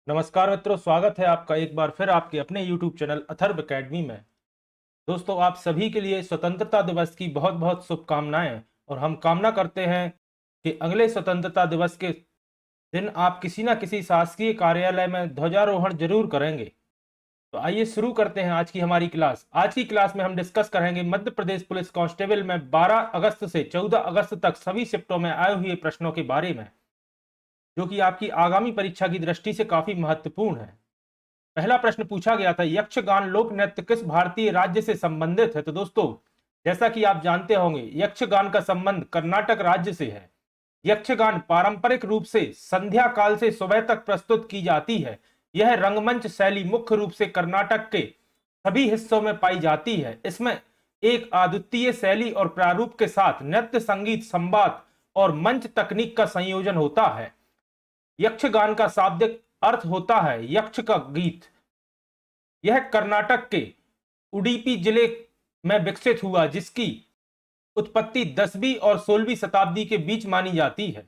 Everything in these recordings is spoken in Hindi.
नमस्कार मित्रों, स्वागत है आपका एक बार फिर आपके अपने YouTube चैनल अथर्व एकेडमी में। दोस्तों, आप सभी के लिए स्वतंत्रता दिवस की बहुत बहुत शुभकामनाएं और हम कामना करते हैं कि अगले स्वतंत्रता दिवस के दिन आप किसी न किसी शासकीय कार्यालय में ध्वजारोहण जरूर करेंगे। तो आइए शुरू करते हैं आज की हमारी क्लास। आज की क्लास में हम डिस्कस करेंगे मध्य प्रदेश पुलिस कांस्टेबल में 12 अगस्त से 14 अगस्त तक सभी शिफ्टों में आए हुए प्रश्नों के बारे में, जो कि आपकी आगामी परीक्षा की दृष्टि से काफी महत्वपूर्ण है। पहला प्रश्न पूछा गया था, यक्षगान लोक नृत्य किस भारतीय राज्य से संबंधित है? तो दोस्तों, जैसा कि आप जानते होंगे, यक्षगान का संबंध कर्नाटक राज्य से है। यक्षगान पारंपरिक रूप से संध्या काल से सुबह तक प्रस्तुत की जाती है। यह रंगमंच शैली मुख्य रूप से कर्नाटक के सभी हिस्सों में पाई जाती है। इसमें एक अद्वितीय शैली और प्रारूप के साथ नृत्य, संगीत, संवाद और मंच तकनीक का संयोजन होता है। यक्षगान का शाब्दिक अर्थ होता है यक्ष का गीत। यह कर्नाटक के उडुपी जिले में विकसित हुआ, जिसकी उत्पत्ति 10वीं और 16वीं शताब्दी के बीच मानी जाती है।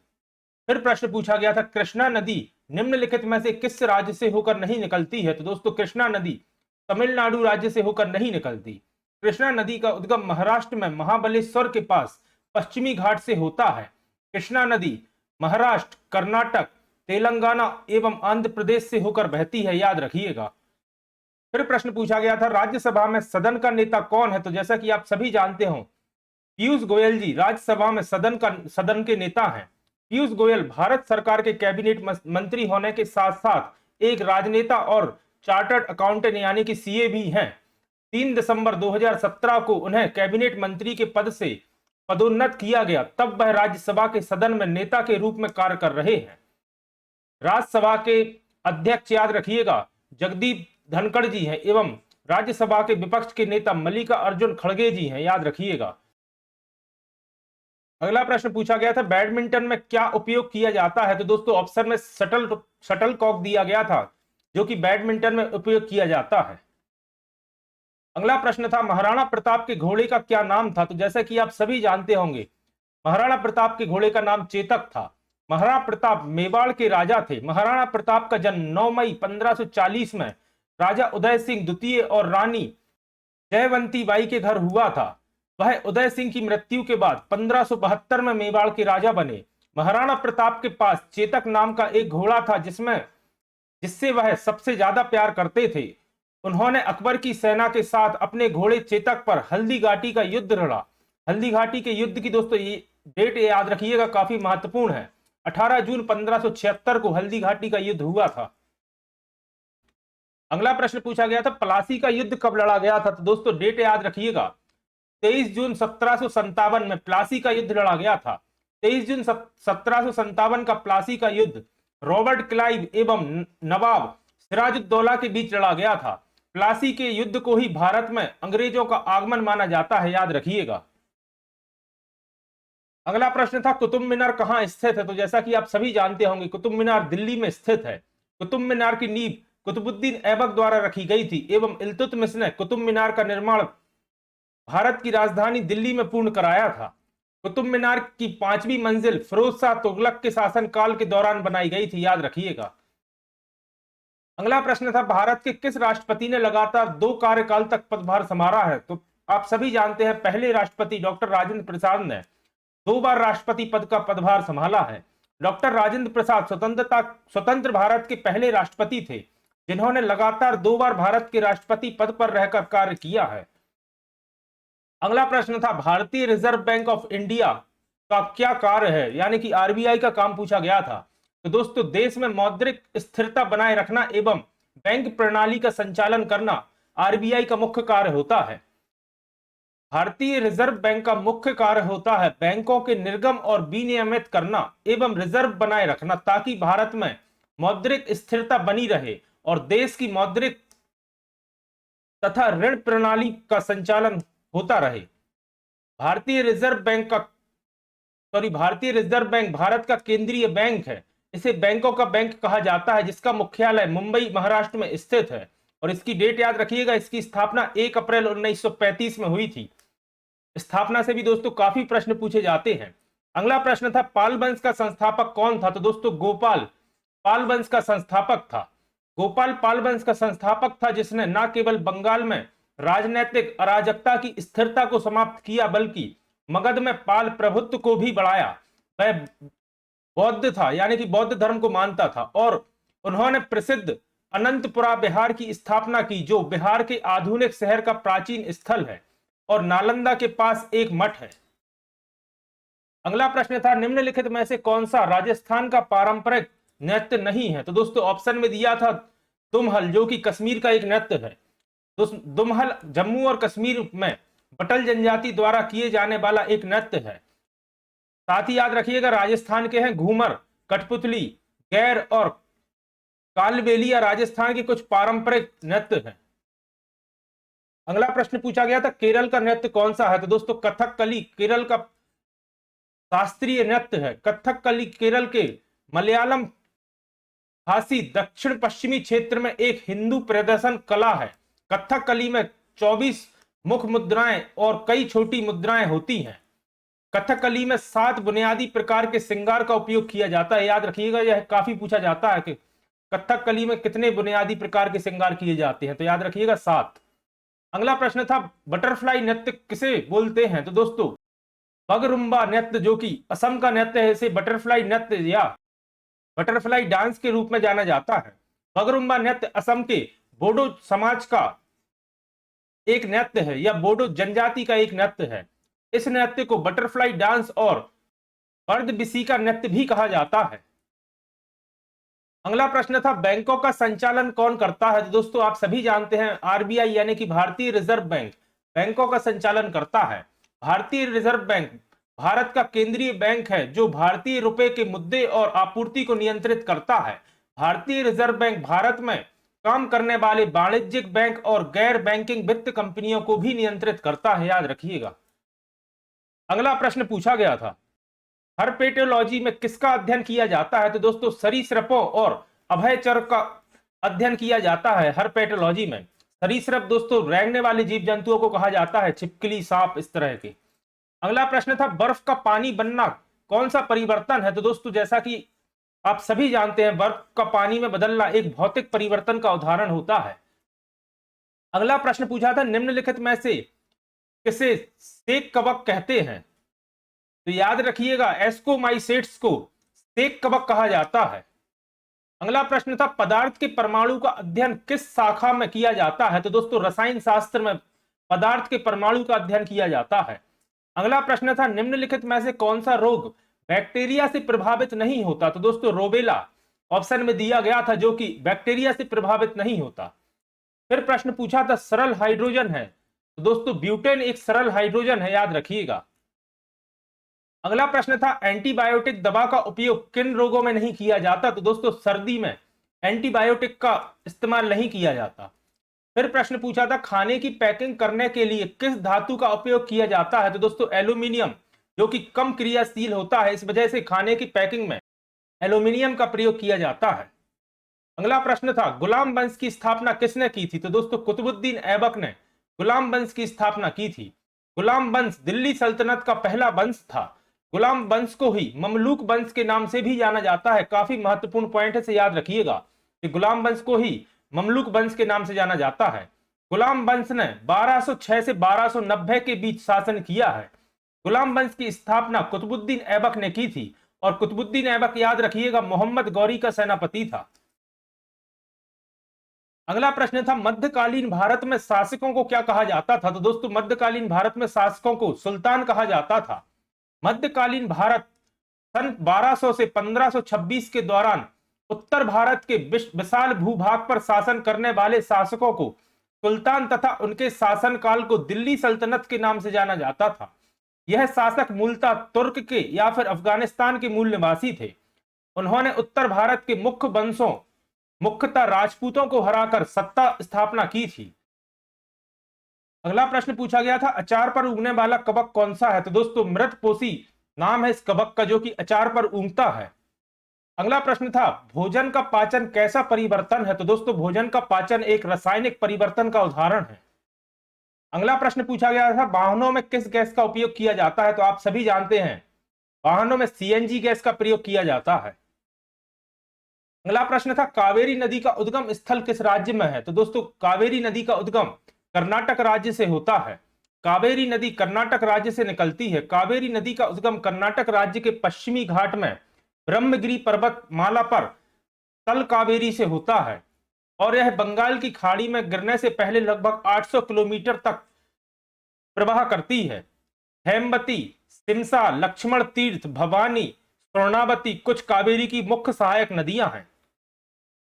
फिर प्रश्न पूछा गया था, कृष्णा नदी निम्नलिखित में से किस राज्य से होकर नहीं निकलती है? तो दोस्तों, कृष्णा नदी तमिलनाडु राज्य से होकर नहीं निकलती। कृष्णा नदी का उद्गम महाराष्ट्र में महाबलेश्वर के पास पश्चिमी घाट से होता है। कृष्णा नदी महाराष्ट्र, कर्नाटक, तेलंगाना एवं आंध्र प्रदेश से होकर बहती है, याद रखिएगा। फिर प्रश्न पूछा गया था, राज्यसभा में सदन का नेता कौन है? तो जैसा कि आप सभी जानते हो, पीयूष गोयल जी राज्यसभा में सदन के नेता हैं। पीयूष गोयल भारत सरकार के कैबिनेट मंत्री होने के साथ साथ एक राजनेता और चार्टर्ड अकाउंटेंट यानी कि सीए भी हैं। 3 दिसंबर 2017 को उन्हें कैबिनेट मंत्री के पद से पदोन्नत किया गया, तब वह राज्यसभा के सदन में नेता के रूप में कार्य कर रहे हैं। राज्यसभा के अध्यक्ष, याद रखिएगा, जगदीप धनखड़ जी हैं एवं राज्यसभा के विपक्ष के नेता मल्लिका अर्जुन खड़गे जी हैं, याद रखिएगा। अगला प्रश्न पूछा गया था, बैडमिंटन में क्या उपयोग किया जाता है? तो दोस्तों, ऑप्शन में शटल कॉक दिया गया था, जो कि बैडमिंटन में उपयोग किया जाता है। अगला प्रश्न था, महाराणा प्रताप के घोड़े का क्या नाम था? तो जैसा कि आप सभी जानते होंगे, महाराणा प्रताप के घोड़े का नाम चेतक था। महाराणा प्रताप मेवाड़ के राजा थे। महाराणा प्रताप का जन्म 9 मई 1540 में राजा उदय सिंह द्वितीय और रानी जयवंती बाई के घर हुआ था। वह उदय सिंह की मृत्यु के बाद 1572 में मेवाड़ के राजा बने। महाराणा प्रताप के पास चेतक नाम का एक घोड़ा था, जिससे वह सबसे ज्यादा प्यार करते थे। उन्होंने अकबर की सेना के साथ अपने घोड़े चेतक पर हल्दी घाटी का युद्ध लड़ा। हल्दी घाटी के युद्ध की दोस्तों ये डेट याद रखिएगा, काफी महत्वपूर्ण है। 18 जून 1576 को हल्दी घाटी का युद्ध हुआ था। अगला प्रश्न पूछा गया था, प्लासी का युद्ध कब लड़ा गया था? तो दोस्तों, डेट याद रखिएगा, 23 जून 1757 में प्लासी का युद्ध लड़ा गया था। 23 जून 1757 का प्लासी का युद्ध रॉबर्ट क्लाइव एवं नवाब सिराजुद्दौला के बीच लड़ा गया था। प्लासी के युद्ध को ही भारत में अंग्रेजों का आगमन माना जाता है, याद रखिएगा। अगला प्रश्न था, कुतुब मीनार कहां स्थित है? तो जैसा कि आप सभी जानते होंगे, कुतुब मीनार दिल्ली में स्थित है। कुतुब मीनार की नींव कुतुबुद्दीन ऐबक द्वारा रखी गई थी एवं इल्तुतमिश ने कुतुब मीनार का निर्माण भारत की राजधानी दिल्ली में पूर्ण कराया था। कुतुब मीनार की 5वीं मंजिल फिरोज शाह तुगलक के शासनकाल के दौरान बनाई गई थी, याद रखिएगा। अगला प्रश्न था, भारत के किस राष्ट्रपति ने लगातार 2 कार्यकाल तक पदभार संभाला है? तो आप सभी जानते हैं, पहले राष्ट्रपति डॉक्टर राजेंद्र प्रसाद ने 2 बार राष्ट्रपति पद का पदभार संभाला है। डॉक्टर राजेंद्र प्रसाद स्वतंत्र भारत के पहले राष्ट्रपति थे, जिन्होंने लगातार 2 बार भारत के राष्ट्रपति पद पर रहकर कार्य किया है। अगला प्रश्न था, भारतीय रिजर्व बैंक ऑफ इंडिया का क्या कार्य है? यानी कि आरबीआई का काम पूछा गया था। तो दोस्तों, देश में मौद्रिक स्थिरता बनाए रखना एवं बैंक प्रणाली का संचालन करना आरबीआई का मुख्य कार्य होता है। भारतीय रिजर्व बैंक का मुख्य कार्य होता है बैंकों के निर्गम और विनियमित करना एवं रिजर्व बनाए रखना, ताकि भारत में मौद्रिक स्थिरता बनी रहे और देश की मौद्रिक तथा ऋण प्रणाली का संचालन होता रहे। भारतीय रिजर्व बैंक भारत का केंद्रीय बैंक है। इसे बैंकों का बैंक कहा जाता है, जिसका मुख्यालय मुंबई, महाराष्ट्र में स्थित है। और इसकी डेट याद रखिएगा, इसकी स्थापना 1 अप्रैल 1935 में हुई थी। स्थापना से भी दोस्तों काफी प्रश्न पूछे जाते हैं। अगला प्रश्न था, पाल वंश का संस्थापक कौन था? तो दोस्तों, गोपाल पाल वंश का संस्थापक था। गोपाल पाल वंश का संस्थापक था, जिसने न केवल बंगाल में राजनीतिक अराजकता की स्थिरता को समाप्त किया बल्कि मगध में पाल प्रभुत्व को भी बढ़ाया। वह बौद्ध था, यानी कि बौद्ध धर्म को मानता था, और उन्होंने प्रसिद्ध अनंतपुरा बिहार की स्थापना की, जो बिहार के आधुनिक शहर का प्राचीन स्थल है और नालंदा के पास एक मठ है। अगला प्रश्न था, निम्नलिखित में से कौन सा राजस्थान का पारंपरिक नृत्य नहीं है? तो दोस्तों ऑप्शन में दिया था दुमहल, जो कि कश्मीर का एक नृत्य है। दुमहल जम्मू और कश्मीर में बटल जनजाति द्वारा किए जाने वाला एक नृत्य है। साथ ही याद रखिएगा राजस्थान के हैं घूमर, कठपुतली, गैर और कालबेलिया राजस्थान के कुछ पारंपरिक नृत्य हैं। अगला प्रश्न पूछा गया था, केरल का नृत्य कौन सा है? तो दोस्तों कथकली केरल का शास्त्रीय नृत्य है। कथकली केरल के मलयालम भाषी दक्षिण पश्चिमी क्षेत्र में एक हिंदू प्रदर्शन कला है। कथकली में 24 मुख्य मुद्राएं और कई छोटी मुद्राएं होती हैं। कथकली में 7 बुनियादी प्रकार के श्रृंगार का उपयोग किया जाता है। याद रखिएगा, यह काफी पूछा जाता है कि कथकली में कितने बुनियादी प्रकार के श्रृंगार किए जाते हैं, तो याद रखिएगा 7। अगला प्रश्न था, बटरफ्लाई नृत्य किसे बोलते हैं? तो दोस्तों बगरुम्बा नृत्य, जो कि असम का नृत्य है, इसे बटरफ्लाई नृत्य या बटरफ्लाई डांस के रूप में जाना जाता है। बगरुम्बा नृत्य असम के बोडो समाज का एक नृत्य है या बोडो जनजाति का एक नृत्य है। इस नृत्य को बटरफ्लाई डांस और बर्दबिसी का नृत्य भी कहा जाता है। अगला प्रश्न था, बैंकों का संचालन कौन करता है? तो दोस्तों आप सभी जानते हैं आरबीआई यानी कि भारतीय रिजर्व बैंक बैंकों का संचालन करता है। भारतीय रिजर्व बैंक भारत का केंद्रीय बैंक है, जो भारतीय रुपए के मुद्दे और आपूर्ति को नियंत्रित करता है। भारतीय रिजर्व बैंक भारत में काम करने वाले वाणिज्यिक बैंक और गैर बैंकिंग वित्त कंपनियों को भी नियंत्रित करता है, याद रखिएगा। अगला प्रश्न पूछा गया था, हर्पेटोलॉजी में किसका अध्ययन किया जाता है? तो दोस्तों सरीसृपों और अभयचर का अध्ययन किया जाता है। हर्पेटोलॉजी में सरीसृप दोस्तों रेंगने वाले जीव जंतुओं को कहा जाता है, छिपकली, सांप, इस तरह के। अगला प्रश्न था, बर्फ का पानी बनना कौन सा परिवर्तन है? तो दोस्तों जैसा कि आप सभी जानते हैं बर्फ का पानी में बदलना एक भौतिक परिवर्तन का उदाहरण होता है। अगला प्रश्न पूछा था, निम्नलिखित में से किसे सेक कवक कहते हैं? तो याद रखिएगा एस्कोमाइसेट्स को सेक कवक कहा जाता है। अगला प्रश्न था, पदार्थ के परमाणु का अध्ययन किस शाखा में किया जाता है? तो दोस्तों रसायन शास्त्र में पदार्थ के परमाणु का अध्ययन किया जाता है। अगला प्रश्न था, निम्नलिखित में से कौन सा रोग बैक्टीरिया से प्रभावित नहीं होता? तो दोस्तों रोबेला ऑप्शन में दिया गया था, जो कि बैक्टीरिया से प्रभावित नहीं होता। फिर प्रश्न पूछा था, सरल हाइड्रोजन है? तो दोस्तों ब्यूटेन एक सरल हाइड्रोजन है, याद रखिएगा। अगला प्रश्न था, एंटीबायोटिक दवा का उपयोग किन रोगों में नहीं किया जाता? तो दोस्तों सर्दी में एंटीबायोटिक का इस्तेमाल नहीं किया जाता। फिर प्रश्न पूछा था, खाने की पैकिंग करने के लिए किस धातु का उपयोग किया जाता है? तो दोस्तों एल्यूमिनियम, जो कि कम क्रियाशील होता है, इस वजह से खाने की पैकिंग में एल्यूमिनियम का प्रयोग किया जाता है। अगला प्रश्न था, गुलाम वंश की स्थापना किसने की थी? तो दोस्तों कुतुबुद्दीन ऐबक ने गुलाम वंश की स्थापना की थी। गुलाम वंश दिल्ली सल्तनत का पहला वंश था। गुलाम वंश को ही ममलूक वंश के नाम से भी जाना जाता है। काफी महत्वपूर्ण पॉइंट है, से याद रखिएगा कि गुलाम वंश को ही ममलूक वंश के नाम से जाना जाता है। गुलाम वंश ने 1206 से 1290 के बीच शासन किया है। गुलाम वंश की स्थापना कुतुबुद्दीन ऐबक ने की थी, और कुतुबुद्दीन ऐबक याद रखिएगा मोहम्मद गौरी का सेनापति था। अगला प्रश्न था, मध्यकालीन भारत में शासकों को क्या कहा जाता था? तो दोस्तों मध्यकालीन भारत में शासकों को सुल्तान कहा जाता था। मध्यकालीन भारत सन 1200 से 1526 के दौरान उत्तर भारत के विशाल भूभाग पर शासन करने वाले शासकों को सुल्तान तथा उनके शासनकाल को दिल्ली सल्तनत के नाम से जाना जाता था। यह शासक मूलतः तुर्क के या फिर अफगानिस्तान के मूल निवासी थे। उन्होंने उत्तर भारत के मुख्य वंशों, मुख्यतः राजपूतों को हराकर सत्ता स्थापना की थी। अगला प्रश्न पूछा गया था, अचार पर उगने वाला कवक कौन सा है? तो दोस्तों मृतपोषी नाम है इस कवक का, जो कि अचार पर उगता है। अगला प्रश्न था, भोजन का पाचन कैसा परिवर्तन है? तो दोस्तों भोजन का पाचन एक रासायनिक परिवर्तन का उदाहरण है। अगला प्रश्न पूछा गया था, वाहनों में किस गैस का उपयोग किया जाता है? तो आप सभी जानते हैं वाहनों में सीएनजी गैस का प्रयोग किया जाता है। अगला प्रश्न था कावेरी नदी का उद्गम स्थल किस राज्य में है? तो दोस्तों कावेरी नदी का उद्गम कर्नाटक राज्य से होता है। कावेरी नदी कर्नाटक राज्य से निकलती है। कावेरी नदी का उद्गम कर्नाटक राज्य के पश्चिमी घाट में ब्रह्मगिरी पर्वत माला पर तल कावेरी से होता है और यह बंगाल की खाड़ी में गिरने से पहले लगभग 800 किलोमीटर तक प्रवाह करती है। हेमवती, सिमसा, लक्ष्मण तीर्थ, भवानी, स्वर्णावती कुछ कावेरी की मुख्य सहायक नदियां हैं।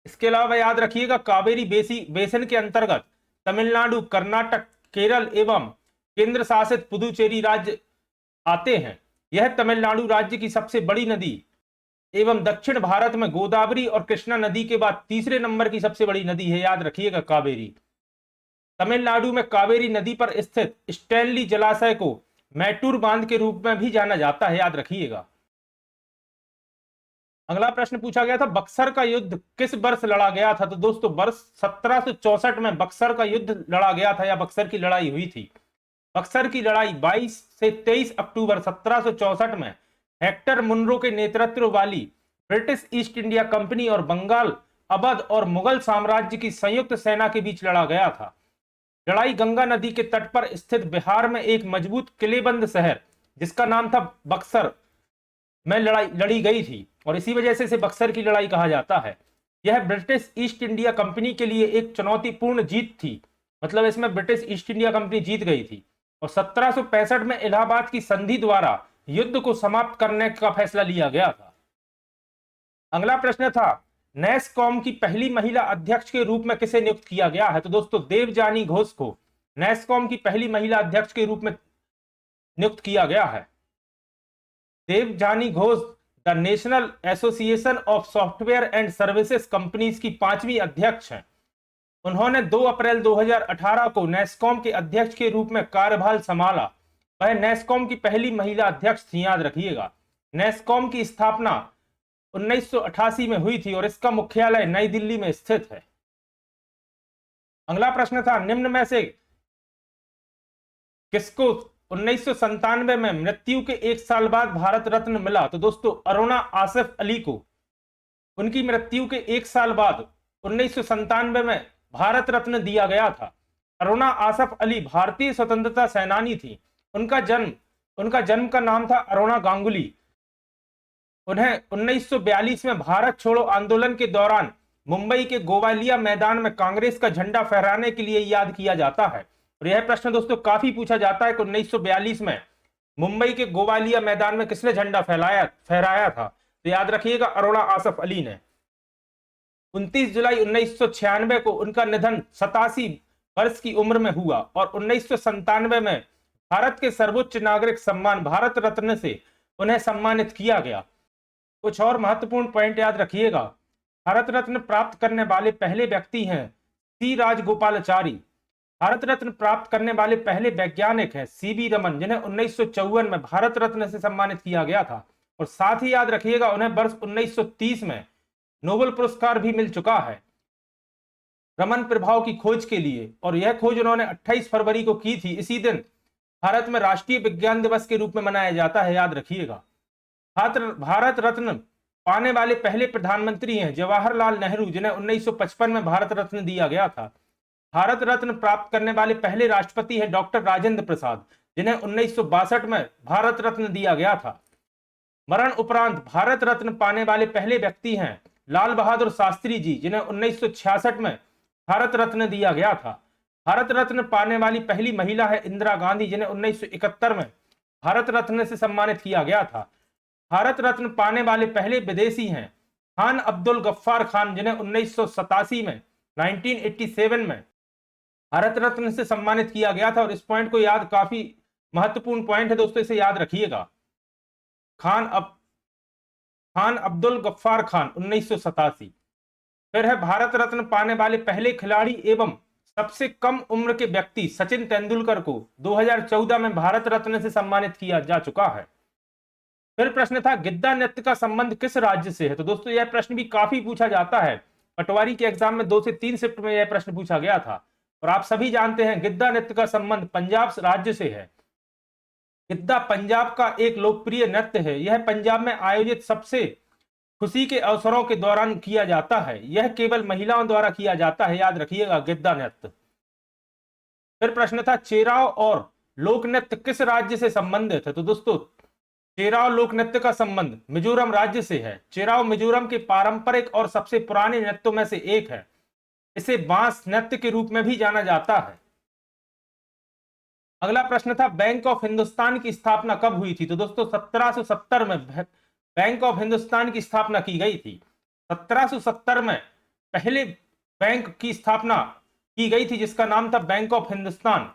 इसके अलावा याद रखिएगा कावेरी बेसिन के अंतर्गत तमिलनाडु, कर्नाटक, केरल एवं केंद्र शासित पुदुचेरी राज्य आते हैं। यह तमिलनाडु राज्य की सबसे बड़ी नदी एवं दक्षिण भारत में गोदावरी और कृष्णा नदी के बाद तीसरे नंबर की सबसे बड़ी नदी है, याद रखिएगा कावेरी। तमिलनाडु में कावेरी नदी पर स्थित स्टैनली जलाशय को मैटूर बांध के रूप में भी जाना जाता है, याद रखिएगा। अगला प्रश्न पूछा गया था बक्सर का युद्ध किस वर्ष लड़ा गया था? तो दोस्तों वर्ष 1764 में बक्सर का युद्ध लड़ा गया था या बक्सर की लड़ाई हुई थी। बक्सर की लड़ाई 22 से 23 अक्टूबर 1764 में हेक्टर मुनरो के नेतृत्व वाली ब्रिटिश ईस्ट इंडिया कंपनी और बंगाल, अवध और मुगल साम्राज्य की संयुक्त सेना के बीच लड़ा गया था। लड़ाई गंगा नदी के तट पर स्थित बिहार में एक मजबूत किलेबंद शहर जिसका नाम था बक्सर में लड़ी गई थी और इसी वजह से इसे बक्सर की लड़ाई कहा जाता है। यह ब्रिटिश ईस्ट इंडिया कंपनी के लिए एक चुनौतीपूर्ण जीत थी, मतलब इसमें ब्रिटिश ईस्ट इंडिया कंपनी जीत गई थी और 1765 में इलाहाबाद की संधि द्वारा युद्ध को समाप्त करने का फैसला लिया गया था। अगला प्रश्न था नेस्कॉम की पहली महिला अध्यक्ष के रूप में किसे नियुक्त किया गया है? तो दोस्तों देवजानी घोष को नेस्कॉम की पहली महिला अध्यक्ष के रूप में नियुक्त किया गया है। Debjani Ghosh the National Association of Software and Services Companies की 5वीं अध्यक्ष हैं। उन्होंने 2 अप्रैल 2018 को नेस्कॉम के अध्यक्ष के रूप में कार्यभार संभाला। वह नेस्कॉम की पहली महिला अध्यक्ष थी, याद रखिएगा। नेस्कॉम की स्थापना 1988 में हुई थी और इसका मुख्यालय नई दिल्ली में स्थित है। अगला प्रश्न था निम्न में से किसको 1997 में मृत्यु के 1 साल बाद भारत रत्न मिला? तो दोस्तों अरुणा आसिफ अली को उनकी मृत्यु के 1 साल बाद 1997 में भारत रत्न दिया गया था। अरुणा आसिफ अली भारतीय स्वतंत्रता सेनानी थी। उनका जन्म का नाम था अरुणा गांगुली। उन्हें 1942 में भारत छोड़ो आंदोलन के दौरान मुंबई के गोवालिया मैदान में कांग्रेस का झंडा फहराने के लिए याद किया जाता है। और यह प्रश्न दोस्तों काफी पूछा जाता है कि 1942 में मुंबई के गोवालिया मैदान में किसने झंडा फहराया था? तो याद रखिएगा अरुणा आसिफ अली ने। 29 जुलाई 1996 को उनका निधन 87 वर्ष की उम्र में हुआ और 1997 में भारत के सर्वोच्च नागरिक सम्मान भारत रत्न से उन्हें सम्मानित किया गया। कुछ और महत्वपूर्ण पॉइंट याद रखिएगा। भारत रत्न प्राप्त करने वाले पहले व्यक्ति हैं सी राजगोपालाचारी। भारत रत्न प्राप्त करने वाले पहले वैज्ञानिक हैं सीवी रमन, जिन्हें 1954 में भारत रत्न से सम्मानित किया गया था। और साथ ही याद रखिएगा उन्हें वर्ष 1930 में नोबेल पुरस्कार भी मिल चुका है रमन प्रभाव की खोज के लिए, और यह खोज उन्होंने 28 फरवरी को की थी। इसी दिन भारत में राष्ट्रीय विज्ञान दिवस के रूप में मनाया जाता है, याद रखिएगा। भारत रत्न पाने वाले पहले प्रधानमंत्री हैं जवाहरलाल नेहरू, जिन्हें 1955 में भारत रत्न दिया गया था। भारत रत्न प्राप्त करने वाले पहले राष्ट्रपति हैं डॉक्टर राजेंद्र प्रसाद, जिन्हें 1962 में भारत रत्न दिया गया था। मरण उपरांत भारत रत्न पाने वाले पहले व्यक्ति हैं लाल बहादुर शास्त्री जी, जिन्हें 1966 में भारत रत्न दिया गया था। भारत रत्न पाने वाली पहली महिला है इंदिरा गांधी, जिन्हें 1971 में भारत रत्न से सम्मानित किया गया था। भारत रत्न पाने वाले पहले विदेशी हैं खान अब्दुल गफ्फार खान, जिन्हें 1987 में 1987 में भारत रत्न से सम्मानित किया गया था। और इस पॉइंट को याद, काफी महत्वपूर्ण पॉइंट है दोस्तों, इसे याद रखिएगा। खान अब्दुल गफ्फार खान 1987। फिर है भारत रत्न पाने वाले पहले खिलाड़ी एवं सबसे कम उम्र के व्यक्ति सचिन तेंदुलकर को 2014 में भारत रत्न से सम्मानित किया जा चुका है। फिर प्रश्न था गिद्दा नृत्य का संबंध किस राज्य से है? तो दोस्तों यह प्रश्न भी काफी पूछा जाता है। पटवारी के एग्जाम में 2 से 3 शिफ्ट में यह प्रश्न पूछा गया था और आप सभी जानते हैं गिद्दा नृत्य का संबंध पंजाब राज्य से है। गिद्दा पंजाब का एक लोकप्रिय नृत्य है। यह पंजाब में आयोजित सबसे खुशी के अवसरों के दौरान किया जाता है। यह केवल महिलाओं द्वारा किया जाता है, याद रखिएगा, गिद्दा नृत्य। फिर प्रश्न था चेराव और लोक नृत्य किस राज्य से संबंधित है? तो दोस्तों चेराव लोक नृत्य का संबंध मिजोरम राज्य से है। चेराव मिजोरम के पारंपरिक और सबसे पुराने नृत्यों में से एक है। इसे बांस नृत्य के रूप में भी जाना जाता है। अगला प्रश्न था बैंक ऑफ हिंदुस्तान की स्थापना कब हुई थी? तो दोस्तों 1770 में बैंक ऑफ हिंदुस्तान की स्थापना की गई थी। 1770 में पहले बैंक की स्थापना की गई थी जिसका नाम था बैंक ऑफ हिंदुस्तान,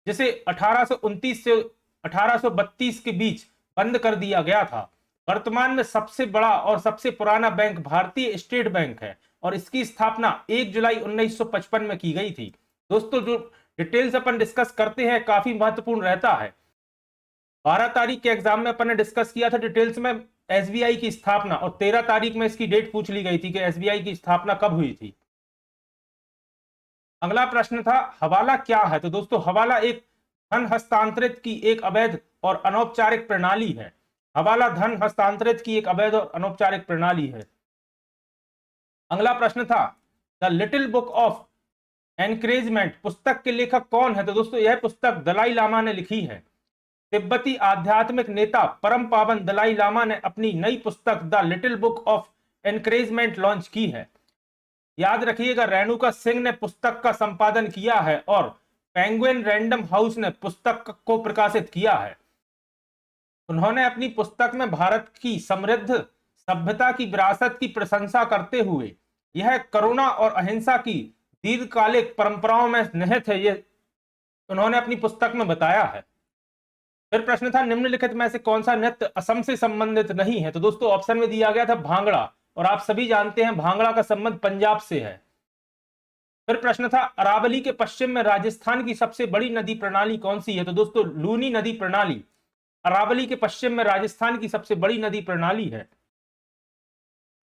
जिसे 1829 से 1832 के बीच बंद कर दिया गया था। वर्तमान में सबसे बड़ा और सबसे पुराना बैंक भारतीय स्टेट बैंक है और इसकी स्थापना 1 जुलाई 1955 में की गई थी। दोस्तों जो डिटेल्स अपन डिस्कस करते हैं काफी महत्वपूर्ण रहता है। 12 तारीख के एग्जाम में अपन ने डिस्कस किया था डिटेल्स में एसबीआई की स्थापना, और 13 तारीख में इसकी डेट पूछ ली गई थी कि एसबीआई की स्थापना कब हुई थी। अगला प्रश्न था हवाला क्या है? तो दोस्तों हवाला एक धन हस्तांतरित की एक अवैध और अनौपचारिक प्रणाली है। हवाला धन हस्तांतरित की एक अवैध और अनौपचारिक प्रणाली है। अगला प्रश्न था the little book of encouragement पुस्तक के लेखक कौन है? तो दोस्तों यह पुस्तक दलाई लामा ने लिखी है। तिब्बती आध्यात्मिक नेता परम पावन दलाई लामा ने अपनी नई पुस्तक the little book of encouragement launch की है। याद रखिएगा रेणुका सिंह ने पुस्तक का संपादन किया है और पेंगुइन रैंडम हाउस ने पुस्तक को प्रकाशित किया है। उन्होंने अपनी पुस्तक में भारत की समृद्ध सभ्यता की विरासत की प्रशंसा करते हुए यह करुणा और अहिंसा की दीर्घकालिक परंपराओं में निहित है, यह उन्होंने अपनी पुस्तक में बताया है। फिर प्रश्न था निम्नलिखित में से कौन सा नृत्य असम से संबंधित नहीं है? तो दोस्तों ऑप्शन में दिया गया था भांगड़ा, और आप सभी जानते हैं भांगड़ा का संबंध पंजाब से है। फिर प्रश्न था अरावली के पश्चिम में राजस्थान की सबसे बड़ी नदी प्रणाली कौन सी है? तो दोस्तों लूनी नदी प्रणाली अरावली के पश्चिम में राजस्थान की सबसे बड़ी नदी प्रणाली है।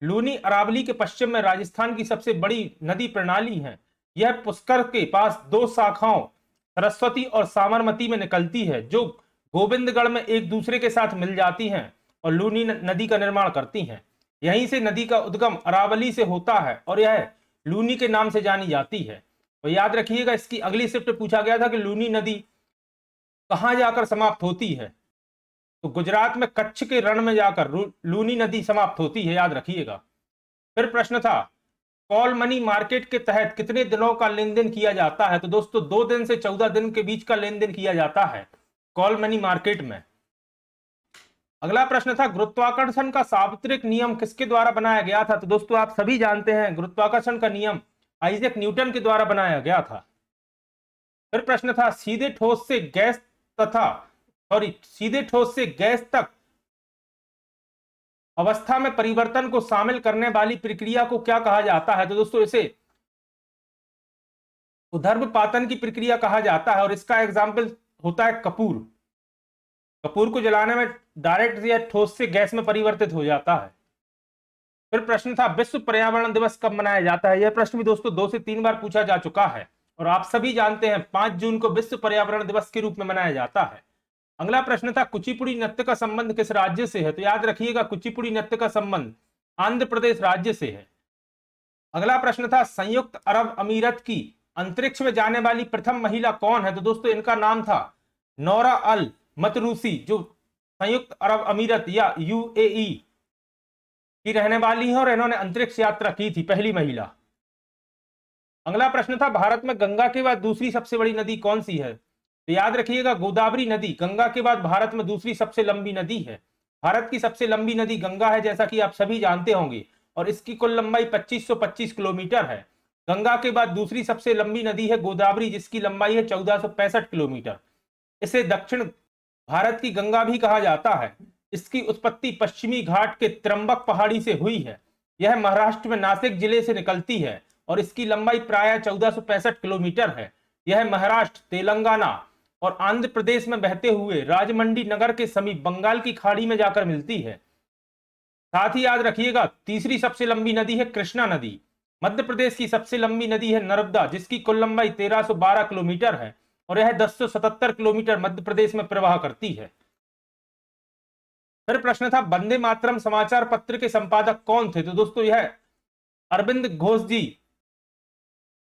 लूनी अरावली के पश्चिम में राजस्थान की सबसे बड़ी नदी प्रणाली है। यह पुष्कर के पास दो शाखाओं सरस्वती और साबरमती में निकलती है, जो गोविंदगढ़ में एक दूसरे के साथ मिल जाती हैं और लूनी नदी का निर्माण करती हैं। यहीं से नदी का उद्गम अरावली से होता है और यह लूनी के नाम से जानी जाती है। तो याद रखिएगा इसकी अगली शिफ्ट पूछा गया था कि लूनी नदी कहां जाकर समाप्त होती है? तो गुजरात में कच्छ के रण में जाकर लूनी नदी समाप्त होती है, याद रखिएगा। फिर प्रश्न था कॉल मनी मार्केट के तहत कितने दिनों का लेन देन किया जाता है? तो दोस्तों 2 दिन से 14 दिन के बीच का लेन देन किया जाता है कॉल मनी मार्केट में। अगला प्रश्न था गुरुत्वाकर्षण का सार्वत्रिक नियम किसके द्वारा बनाया गया था? तो दोस्तों आप सभी जानते हैं गुरुत्वाकर्षण का नियम आइजैक न्यूटन के द्वारा बनाया गया था। फिर प्रश्न था सीधे ठोस से गैस तक अवस्था में परिवर्तन को शामिल करने वाली प्रक्रिया को क्या कहा जाता है? तो दोस्तों इसे ऊर्ध्वपातन की प्रक्रिया कहा जाता है और इसका एग्जाम्पल होता है कपूर। कपूर को जलाने में डायरेक्ट या ठोस से गैस में परिवर्तित हो जाता है। फिर प्रश्न था विश्व पर्यावरण दिवस कब मनाया जाता है? यह प्रश्न भी दोस्तों 2 से 3 बार पूछा जा चुका है और आप सभी जानते हैं 5 जून को विश्व पर्यावरण दिवस के रूप में मनाया जाता है। अगला प्रश्न था कुचिपुड़ी नृत्य का संबंध किस राज्य से है? तो याद रखिएगा कुचिपुड़ी नृत्य का संबंध आंध्र प्रदेश राज्य से है। अगला प्रश्न था संयुक्त अरब अमीरत की अंतरिक्ष में जाने वाली प्रथम महिला कौन है? तो दोस्तों इनका नाम था नौरा अल मतरूसी, जो संयुक्त अरब अमीरत या यूएई की रहने वाली है और इन्होंने अंतरिक्ष यात्रा की थी, पहली महिला। अगला प्रश्न था भारत में गंगा के बाद दूसरी सबसे बड़ी नदी कौन सी है? तो याद रखिएगा गोदावरी नदी गंगा के बाद भारत में दूसरी सबसे लंबी नदी है। भारत की सबसे लंबी नदी गंगा है, जैसा कि आप सभी जानते होंगे, और इसकी कुल लंबाई 2525 किलोमीटर है। गंगा के बाद दूसरी सबसे लंबी नदी है गोदावरी, जिसकी लंबाई है 1465 किलोमीटर। इसे दक्षिण भारत की गंगा भी कहा जाता है। इसकी उत्पत्ति पश्चिमी घाट के त्र्यंबक पहाड़ी से हुई है। यह महाराष्ट्र में नासिक जिले से निकलती है और इसकी लंबाई प्राय 1465 किलोमीटर है। यह महाराष्ट्र, तेलंगाना और आंध्र प्रदेश में बहते हुए राजमंडी नगर के समीप बंगाल की खाड़ी में जाकर मिलती है। साथ ही याद रखिएगा तीसरी सबसे लंबी नदी है कृष्णा नदी। मध्य प्रदेश की सबसे लंबी नदी है नर्मदा, जिसकी कुल लंबाई 1312 किलोमीटर है और यह 1077 किलोमीटर मध्य प्रदेश में प्रवाह करती है। फिर प्रश्न था वंदे मातरम समाचार पत्र के संपादक कौन थे? तो दोस्तों यह अरविंद घोष जी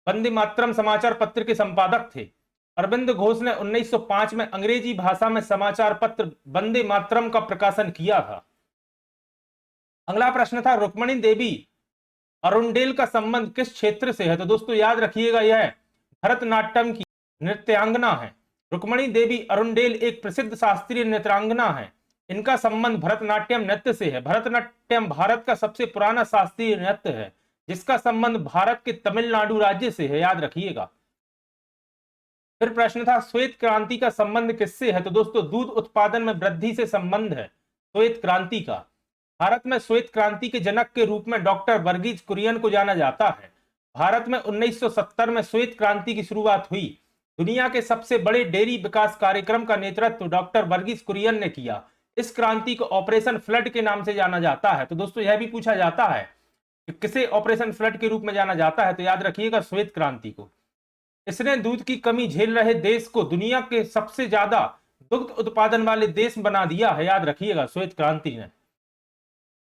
वंदे मातरम समाचार पत्र के संपादक थे। अरविंद घोष ने 1905 में अंग्रेजी भाषा में समाचार पत्र वंदे मातरम का प्रकाशन किया था। अगला प्रश्न था रुक्मणी देवी अरुंडेल का संबंध किस क्षेत्र से है? तो दोस्तों याद रखिएगा यह भरतनाट्यम की नृत्यांगना है। रुक्मणी देवी अरुंडेल एक प्रसिद्ध शास्त्रीय नृत्यांगना है। इनका संबंध भरतनाट्यम नृत्य से है। भरतनाट्यम भारत का सबसे पुराना शास्त्रीय नृत्य है जिसका संबंध भारत के तमिलनाडु राज्य से है, याद रखिएगा। फिर प्रश्न था श्वेत क्रांति का संबंध किससे है? तो दोस्तों दूध उत्पादन में वृद्धि से संबंध है श्वेत क्रांति का। भारत में श्वेत क्रांति के जनक के रूप में डॉक्टर वर्गीज कुरियन को जाना जाता है। भारत में 1970 में श्वेत क्रांति की शुरुआत हुई। दुनिया के सबसे बड़े डेयरी विकास कार्यक्रम का नेतृत्व डॉक्टर वर्गीज कुरियन ने किया। इस क्रांति को ऑपरेशन फ्लड के नाम से जाना जाता है। तो दोस्तों यह भी पूछा जाता है कि किसे ऑपरेशन फ्लड के रूप में जाना जाता है? तो याद रखिएगा श्वेत क्रांति को। इसने दूध की कमी झेल रहे देश को दुनिया के सबसे ज्यादा दुग्ध उत्पादन वाले देश बना दिया है, याद रखिएगा श्वेत क्रांति ने।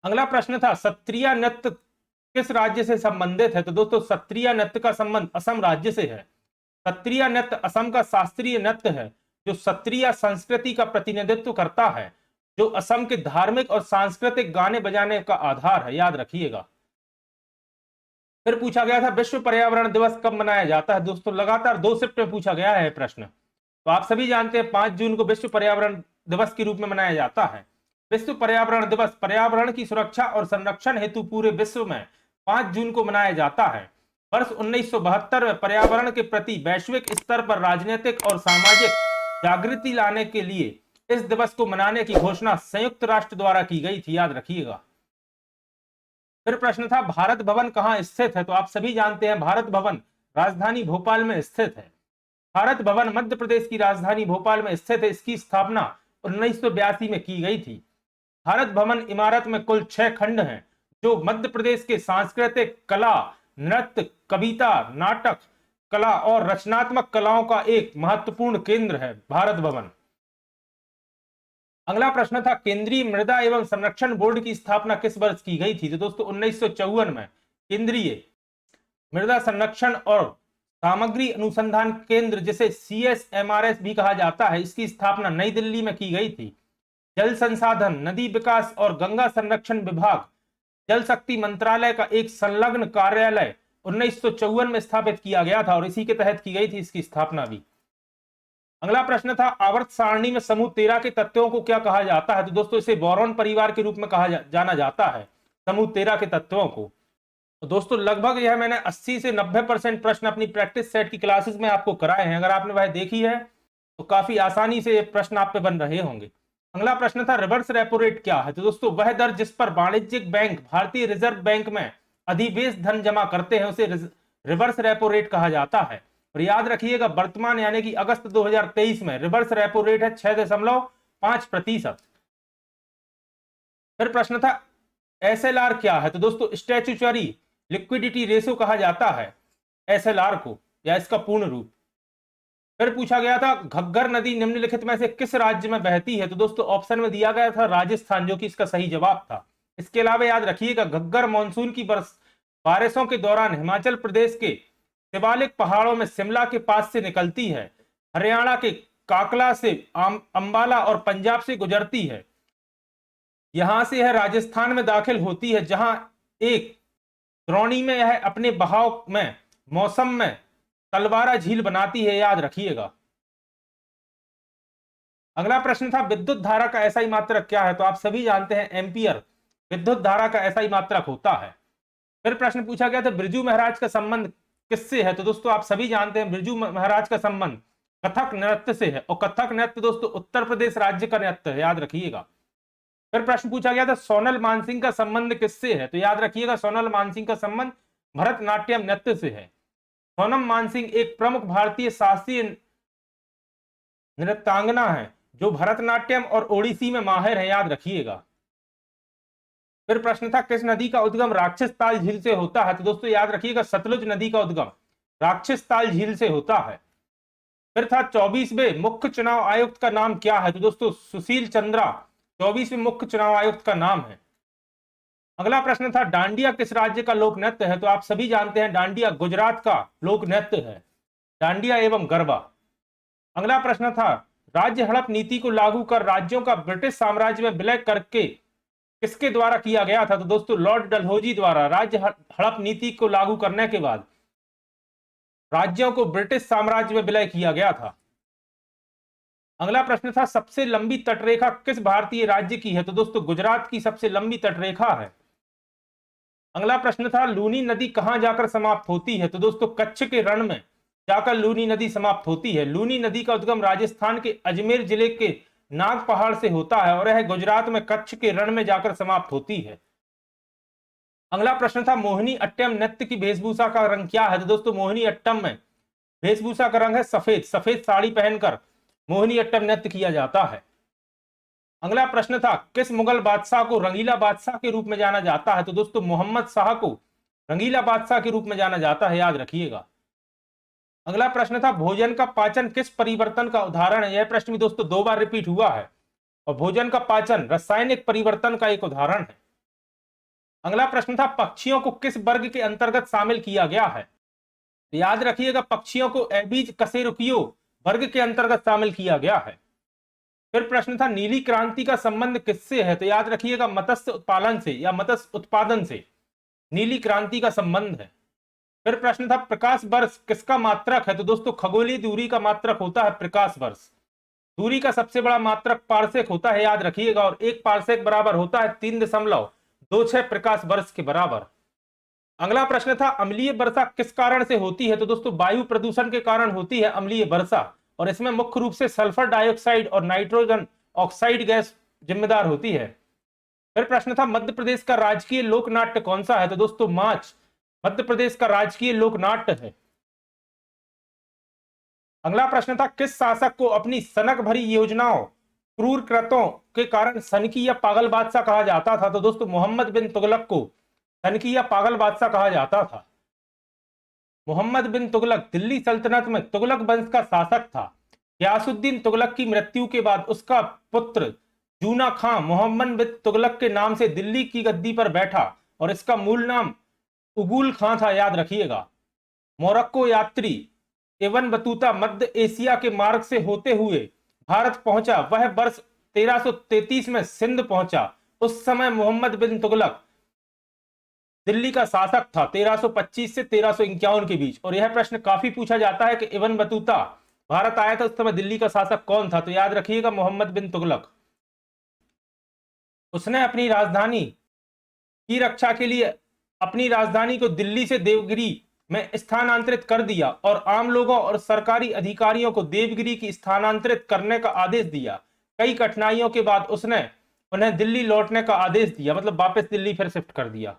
अगला प्रश्न था सत्रिया नृत्य किस राज्य से संबंधित है? तो दोस्तों सत्रिया नृत्य का संबंध असम राज्य से है। सत्रिया नृत्य असम का शास्त्रीय नृत्य है जो सत्रिया संस्कृति का प्रतिनिधित्व करता है, जो असम के धार्मिक और सांस्कृतिक गाने बजाने का आधार है, याद रखिएगा। फिर पूछा गया था विश्व पर्यावरण दिवस कब मनाया जाता है? दोस्तों लगातार 2 शिफ्ट में पूछा गया है प्रश्न। तो आप सभी जानते हैं 5 जून को विश्व पर्यावरण दिवस के रूप में मनाया जाता है। विश्व पर्यावरण दिवस पर्यावरण की सुरक्षा और संरक्षण हेतु पूरे विश्व में 5 जून को मनाया जाता है। वर्ष 1972 में पर्यावरण के प्रति वैश्विक स्तर पर राजनीतिक और सामाजिक जागृति लाने के लिए इस दिवस को मनाने की घोषणा संयुक्त राष्ट्र द्वारा की गई थी, याद रखिएगा। फिर प्रश्न था भारत भवन कहां स्थित है? तो आप सभी जानते हैं भारत भवन राजधानी भोपाल में स्थित है। भारत भवन मध्य प्रदेश की राजधानी भोपाल में स्थित है। इसकी स्थापना 1982 में की गई थी। भारत भवन इमारत में कुल 6 खंड हैं जो मध्य प्रदेश के सांस्कृतिक कला, नृत्य, कविता, नाटक कला और रचनात्मक कलाओं का एक महत्वपूर्ण केंद्र है भारत भवन। अगला प्रश्न था केंद्रीय मृदा एवं संरक्षण बोर्ड की स्थापना किस वर्ष की गई थी? तो दोस्तों 1954 में केंद्रीय मृदा संरक्षण और सामग्री अनुसंधान केंद्र जिसे CSMRS भी कहा जाता है, इसकी स्थापना नई दिल्ली में की गई थी। जल संसाधन, नदी विकास और गंगा संरक्षण विभाग जल शक्ति मंत्रालय का एक संलग्न कार्यालय 1954 में स्थापित किया गया था और इसी के तहत की गई थी इसकी स्थापना भी। अगला प्रश्न था आवर्त सारणी में समूह 13 के तत्वों को क्या कहा जाता है? तो दोस्तों इसे बोरॉन परिवार के रूप में कहा जाना जाता है समूह 13 के तत्वों को। तो दोस्तों लगभग यह मैंने 80 से 90% प्रश्न अपनी प्रैक्टिस सेट की क्लासेस में आपको कराए हैं। अगर आपने वह देखी है तो काफी आसानी से ये प्रश्न आप पे बन रहे होंगे। अगला प्रश्न था रिवर्स रेपो रेट क्या है? तो दोस्तों वह दर जिस पर वाणिज्यिक बैंक भारतीय रिजर्व बैंक में अधिशेष धन जमा करते हैं उसे रिवर्स रेपो रेट कहा जाता है। और याद रखिएगा वर्तमान यानी कि अगस्त 2023 में रिवर्स रेपो रेट है 6.5%। फिर प्रश्न था SLR क्या है? तो दोस्तों स्टैट्यूटरी लिक्विडिटी रेशो कहा जाता है SLR को, या इसका पूर्ण रूप। फिर पूछा गया था घग्गर नदी निम्नलिखित में से किस राज्य में बहती है? तो दोस्तों ऑप्शन में दिया गया था राजस्थान, जो कि इसका सही जवाब था। इसके अलावा याद रखिएगा घग्गर मानसून की बारिशों के दौरान हिमाचल प्रदेश के शिवालिक पहाड़ों में शिमला के पास से निकलती है, हरियाणा के काकला से अंबाला और पंजाब से गुजरती है, यहां से यह राजस्थान में दाखिल होती है जहां एक द्रोणी में यह अपने बहाव में मौसम में तलवारा झील बनाती है, याद रखिएगा। अगला प्रश्न था विद्युत धारा का एसआई मात्रक क्या है? तो आप सभी जानते हैं एम्पियर विद्युत धारा का एसआई मात्रक होता है। फिर प्रश्न पूछा गया था बिरजू महाराज का संबंध किससे है? तो दोस्तों आप सभी जानते हैं बिरजू महाराज का संबंध कथक नृत्य से है और कथक नृत्य दोस्तों उत्तर प्रदेश राज्य का नृत्य है, याद रखिएगा। फिर प्रश्न पूछा गया था सोनल मानसिंह का संबंध किससे है? तो याद रखिएगा सोनल मानसिंह का संबंध भरतनाट्यम नृत्य से है। सोनम मानसिंह एक प्रमुख भारतीय शास्त्रीय नृत्यांगना है जो भरतनाट्यम और ओडिसी में माहिर है, याद रखिएगा। फिर प्रश्न था किस नदी का उद्गम राक्षस ताल झील से होता है? तो दोस्तों याद रखिएगा सतलुज नदी का उद्गम राक्षस ताल झील से होता है। फिर था 24वें मुख्य चुनाव आयुक्त का नाम क्या है? तो दोस्तों सुशील चंद्रा 24वें मुख्य चुनाव आयुक्त का नाम है। अगला प्रश्न था डांडिया किस राज्य का लोक नृत्य है? तो आप सभी जानते हैं डांडिया गुजरात का लोक नृत्य है, डांडिया एवं गरबा। अगला प्रश्न था राज्य हड़प नीति को लागू कर राज्यों का ब्रिटिश साम्राज्य में विलय करके किसके द्वारा किया गया था? तो दोस्तों लॉर्ड डलहौजी द्वारा राज्य हड़प नीति को लागू करने के बाद राज्यों को ब्रिटिश साम्राज्य में विलय किया गया था। अगला प्रश्न था सबसे लंबी तटरेखा किस भारतीय राज्य की है? तो दोस्तों गुजरात की सबसे लंबी तटरेखा है। अगला प्रश्न था लूनी नदी कहां जाकर समाप्त होती है? तो दोस्तों कच्छ के रण में जाकर लूनी नदी समाप्त होती है। लूनी नदी का उद्गम राजस्थान के अजमेर जिले के नाग पहाड़ से होता है और यह गुजरात में कच्छ के रण में जाकर समाप्त होती है। अगला प्रश्न था मोहिनी अट्टम नृत्य की वेशभूषा का रंग क्या है? तो दोस्तों मोहिनी अट्टम में वेशभूषा का रंग है सफेद। सफेद साड़ी पहनकर मोहिनी अट्टम नृत्य किया जाता है। अगला प्रश्न था किस मुगल बादशाह को रंगीला बादशाह के रूप में जाना जाता है? तो दोस्तों मोहम्मद शाह को रंगीला बादशाह के रूप में जाना जाता है, याद रखिएगा। अगला प्रश्न था भोजन का पाचन किस परिवर्तन का उदाहरण है? यह प्रश्न भी दोस्तों 2 बार रिपीट हुआ है और भोजन का पाचन रासायनिक परिवर्तन का एक उदाहरण है। अगला प्रश्न था पक्षियों को किस वर्ग के अंतर्गत शामिल किया गया है? तो याद रखिएगा पक्षियों को एबीज कशेरुकियों वर्ग के अंतर्गत शामिल किया गया है। फिर प्रश्न था नीली क्रांति का संबंध किससे है? तो याद रखिएगा मत्स्य उत्पादन से या मत्स्य उत्पादन से नीली क्रांति का संबंध है। फिर प्रश्न था प्रकाश वर्ष किसका मात्रक है? तो दोस्तों खगोलीय दूरी का मात्रक होता है प्रकाश वर्ष। दूरी का सबसे बड़ा मात्रक पारसेक होता है, याद रखिएगा, और 1 पारसेक बराबर होता है 3.26 प्रकाश वर्ष के बराबर। अगला प्रश्न था अम्लीय वर्षा किस कारण से होती है? तो दोस्तों वायु प्रदूषण के कारण होती है अम्लीय वर्षा और इसमें मुख्य रूप से सल्फर डाइऑक्साइड और नाइट्रोजन ऑक्साइड गैस जिम्मेदार होती है। फिर प्रश्न था मध्य प्रदेश का राजकीय लोक नाट्य कौन सा है? तो दोस्तों माच मध्य प्रदेश का राजकीय लोक नाट्य है। अगला प्रश्न था किस शासक को अपनी सनक भरी योजनाओं क्रूर कृत्यों के कारण सनकी या पागल बादशाह कहा जाता था? तो दोस्तों मोहम्मद बिन तुगलक को सनकी या पागल बादशाह कहा जाता था। मोहम्मद बिन तुगलक दिल्ली सल्तनत में तुगलक वंश का शासक था। गयासुद्दीन तुगलक की मृत्यु के बाद उसका पुत्र जूना खां मोहम्मद बिन तुगलक के नाम से दिल्ली की गद्दी पर बैठा और इसका मूल नाम उगुल खां था, याद रखिएगा। मोरक्को यात्री इब्न बतूता मध्य एशिया के मार्ग से होते हुए भारत पहुंचा। वह वर्ष 1333 में सिंध पहुंचा। उस समय मोहम्मद बिन तुगलक दिल्ली का शासक था 1325 से 1351 के बीच। और यह प्रश्न काफी पूछा जाता है कि इब्न बतूता भारत आया था उस समय दिल्ली का शासक कौन था? तो याद रखिएगा मोहम्मद बिन तुगलक। उसने अपनी राजधानी की रक्षा के लिए अपनी राजधानी को दिल्ली से देवगिरी में स्थानांतरित कर दिया और आम लोगों और सरकारी अधिकारियों को देवगिरी की स्थानांतरित करने का आदेश दिया। कई कठिनाइयों के बाद उसने उन्हें दिल्ली लौटने का आदेश दिया, मतलब वापस दिल्ली फिर शिफ्ट कर दिया।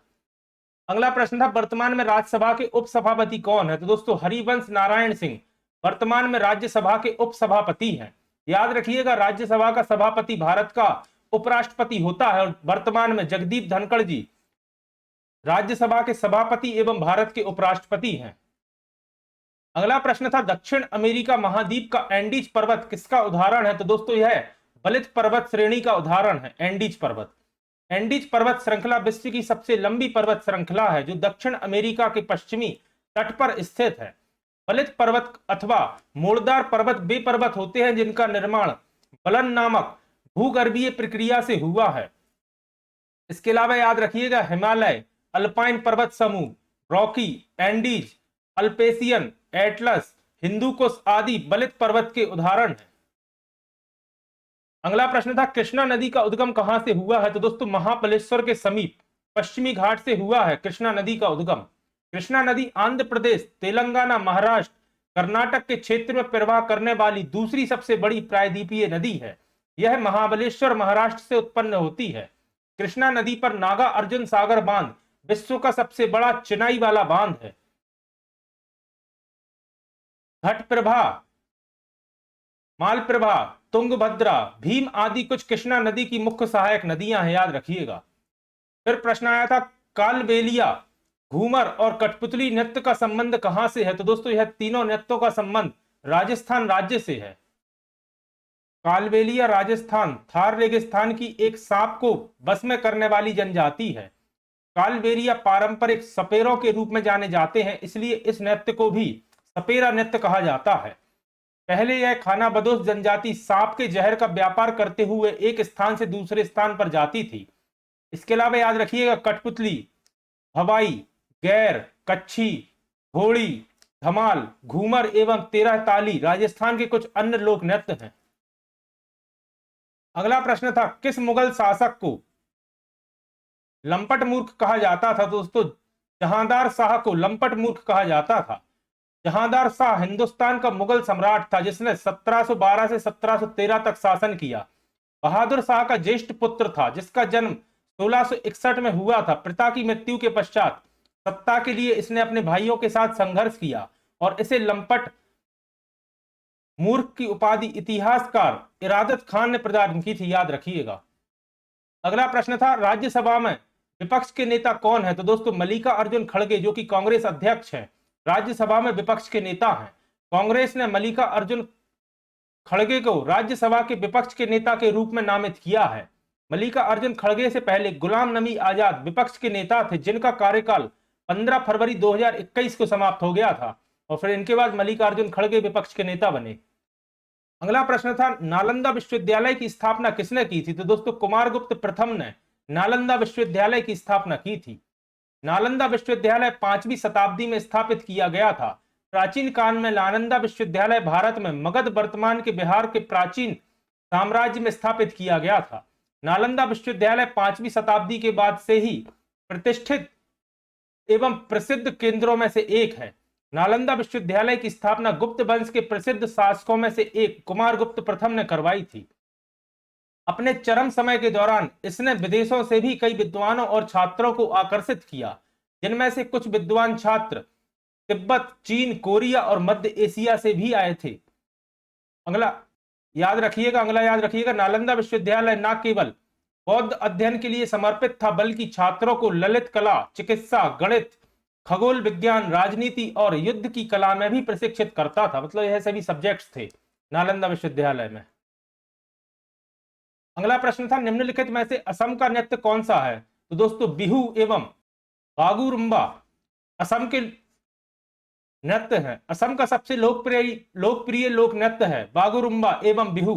अगला प्रश्न था वर्तमान में राज्यसभा के उपसभापति कौन है? तो दोस्तों हरिवंश नारायण सिंह वर्तमान में राज्यसभा के उपसभापति हैं। याद रखिएगा राज्यसभा का सभापति भारत का उपराष्ट्रपति होता है और वर्तमान में जगदीप धनखड़ जी राज्यसभा के सभापति एवं भारत के उपराष्ट्रपति हैं। अगला प्रश्न था दक्षिण अमेरिका महाद्वीप का एंडीज पर्वत किसका उदाहरण है? तो दोस्तों यह बलित पर्वत श्रेणी का उदाहरण है एंडीज पर्वत। एंडीज पर्वत श्रृंखला विश्व की सबसे लंबी पर्वत श्रृंखला है जो दक्षिण अमेरिका के पश्चिमी तट पर स्थित है। बलित पर्वत अथवा मोड़दार पर्वत वे पर्वत होते हैं जिनका निर्माण बलन नामक भूगर्भीय प्रक्रिया से हुआ है। इसके अलावा याद रखिएगा हिमालय, अल्पाइन पर्वत समूह, Rocky, Andes, Appalachian, Atlas, Hindu Kush आदि बलित पर्वत के उदाहरण हैं। अगला प्रश्न था कृष्णा नदी का उद्गम कहां से हुआ है? तो दोस्तों महाबलेश्वर के समीप पश्चिमी घाट से हुआ है कृष्णा नदी का उद्गम। कृष्णा नदी आंध्र प्रदेश, तेलंगाना, महाराष्ट्र, कर्नाटक के क्षेत्र में प्रवाह करने वाली दूसरी सबसे बड़ी प्रायद्वीपीय नदी है। यह महाबलेश्वर महाराष्ट्र से उत्पन्न होती है। कृष्णा नदी पर नागा अर्जुन सागर बांध विश्व का सबसे बड़ा चिनाई वाला बांध है। घटप्रभा, मालप्रभा, तुंगभद्रा, भीम आदि कुछ कृष्णा नदी की मुख्य सहायक नदियां हैं, याद रखिएगा। फिर प्रश्न आया था कालबेलिया, घूमर और कठपुतली नृत्य का संबंध कहां से है? तो दोस्तों यह तीनों नृत्यों का संबंध राजस्थान राज्य से है। कालबेलिया राजस्थान थार रेगिस्तान की एक सांप को बस में करने वाली जनजाति है। कालबेलिया पारंपरिक सपेरों के रूप में जाने जाते हैं, इसलिए इस नृत्य को भी सपेरा नृत्य कहा जाता है। पहले यह खानाबदोश जनजाति सांप के जहर का व्यापार करते हुए एक स्थान से दूसरे स्थान पर जाती थी। इसके अलावा याद रखिएगा कठपुतली, हवाई, गैर, कच्छी, घोड़ी, धमाल, घूमर एवं 13 ताली राजस्थान के कुछ अन्य लोक नृत्य हैं। अगला प्रश्न था, किस मुगल शासक को लंपट मूर्ख कहा जाता था? दोस्तों, जहांदार शाह को लंपट मूर्ख कहा जाता था। जहांदार शाह हिंदुस्तान का मुगल सम्राट था जिसने 1712 से 1713 तक शासन किया। बहादुर शाह का ज्येष्ठ पुत्र था जिसका जन्म 1661 में हुआ था। पिता की मृत्यु के पश्चात सत्ता के लिए इसने अपने भाइयों के साथ संघर्ष किया और इसे लंपट मूर्ख की उपाधि इतिहासकार इरादत खान ने प्रदान की थी, याद रखिएगा। अगला प्रश्न था, राज्यसभा में विपक्ष के नेता कौन है? तो दोस्तों, मल्लिकार्जुन खड़गे जो कि कांग्रेस अध्यक्ष हैं, राज्यसभा में विपक्ष के नेता हैं। कांग्रेस ने मल्लिकार्जुन खड़गे को राज्यसभा के विपक्ष के नेता के रूप में नामित किया है। मल्लिकार्जुन खड़गे से पहले गुलाम नबी आजाद विपक्ष के नेता थे जिनका कार्यकाल 15 फरवरी 2021 को समाप्त हो गया था और फिर इनके बाद मल्लिकार्जुन खड़गे विपक्ष के नेता बने। अगला प्रश्न था, नालंदा विश्वविद्यालय की स्थापना किसने की थी? तो दोस्तों, कुमारगुप्त प्रथम ने नालंदा विश्वविद्यालय की स्थापना की थी। नालंदा विश्वविद्यालय 5वीं शताब्दी में स्थापित किया गया था। प्राचीन काल में नालंदा विश्वविद्यालय भारत में मगध वर्तमान के बिहार के प्राचीन साम्राज्य में स्थापित किया गया था। नालंदा विश्वविद्यालय 5वीं शताब्दी के बाद से ही प्रतिष्ठित एवं प्रसिद्ध केंद्रों में से एक है। नालंदा विश्वविद्यालय की स्थापना गुप्त वंश के प्रसिद्ध शासकों में से एक कुमारगुप्त प्रथम ने करवाई थी। अपने चरम समय के दौरान इसने विदेशों से भी कई विद्वानों और छात्रों को आकर्षित किया, जिनमें से कुछ विद्वान छात्र तिब्बत, चीन, कोरिया और मध्य एशिया से भी आए थे। अगला याद रखिएगा, नालंदा विश्वविद्यालय न केवल बौद्ध अध्ययन के लिए समर्पित था बल्कि छात्रों को ललित कला, चिकित्सा, गणित, खगोल विज्ञान, राजनीति और युद्ध की कला में भी प्रशिक्षित करता था। मतलब यह सभी सब्जेक्ट्स थे नालंदा विश्वविद्यालय में। अगला प्रश्न था, निम्नलिखित में से असम का नृत्य कौन सा है? तो दोस्तों, बिहू एवं बागुरुम्बा असम के नृत्य है। असम का सबसे लोकप्रिय लोक नृत्य है बागुरुम्बा एवं बिहू।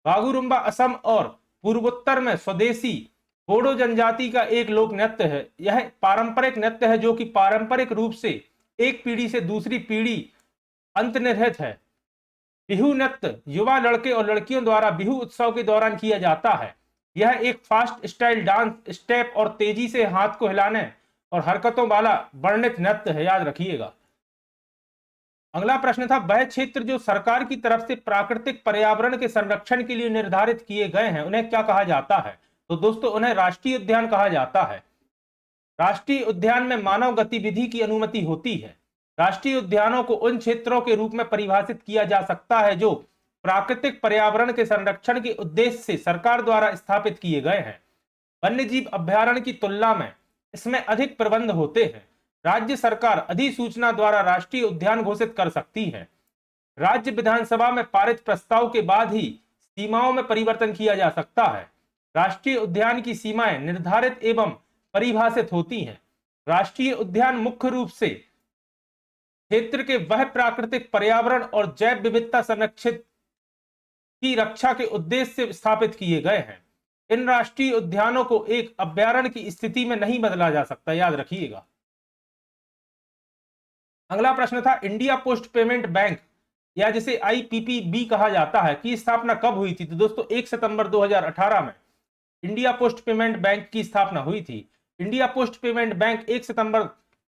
बागुरुम्बा असम और पूर्वोत्तर में स्वदेशी बोडो जनजाति का एक लोक नृत्य है। यह पारंपरिक नृत्य है जो कि पारंपरिक रूप से एक पीढ़ी से दूसरी पीढ़ी अंतर्निहित है। बिहू नृत्य युवा लड़के और लड़कियों द्वारा बिहू उत्सव के दौरान किया जाता है। यह एक फास्ट स्टाइल डांस स्टेप और तेजी से हाथ को हिलाने और हरकतों वाला वर्णित नृत्य है, याद रखिएगा। अगला प्रश्न था, वह क्षेत्र जो सरकार की तरफ से प्राकृतिक पर्यावरण के संरक्षण के लिए निर्धारित किए गए हैं उन्हें क्या कहा जाता है? तो दोस्तों, उन्हें राष्ट्रीय उद्यान कहा जाता है। राष्ट्रीय उद्यान में मानव गतिविधि की अनुमति होती है। राष्ट्रीय उद्यानों को उन क्षेत्रों के रूप में परिभाषित किया जा सकता है जो प्राकृतिक पर्यावरण के संरक्षण के उद्देश्य से सरकार द्वारा स्थापित किए गए हैं। वन्यजीव अभयारण्य की तुलना में इसमें अधिक प्रबंध होते हैं। राज्य सरकार अधिसूचना द्वारा राष्ट्रीय उद्यान घोषित कर सकती है। राज्य विधानसभा में पारित प्रस्ताव के बाद ही सीमाओं में परिवर्तन किया जा सकता है। राष्ट्रीय उद्यान की सीमाएं निर्धारित एवं परिभाषित होती हैं। राष्ट्रीय उद्यान मुख्य रूप से क्षेत्र के वह प्राकृतिक पर्यावरण और जैव विविधता संरक्षित की रक्षा के उद्देश्य से स्थापित किए गए हैं। इन राष्ट्रीय उद्यानों को एक अभयारण्य की स्थिति में नहीं बदला जा सकता, याद रखिएगा। अगला प्रश्न था, इंडिया पोस्ट पेमेंट बैंक या जिसे आईपीपीबी कहा जाता है की स्थापना कब हुई थी? तो दोस्तों, 1 सितंबर 2018 में इंडिया पोस्ट पेमेंट बैंक की स्थापना हुई थी। इंडिया पोस्ट पेमेंट बैंक 1 सितंबर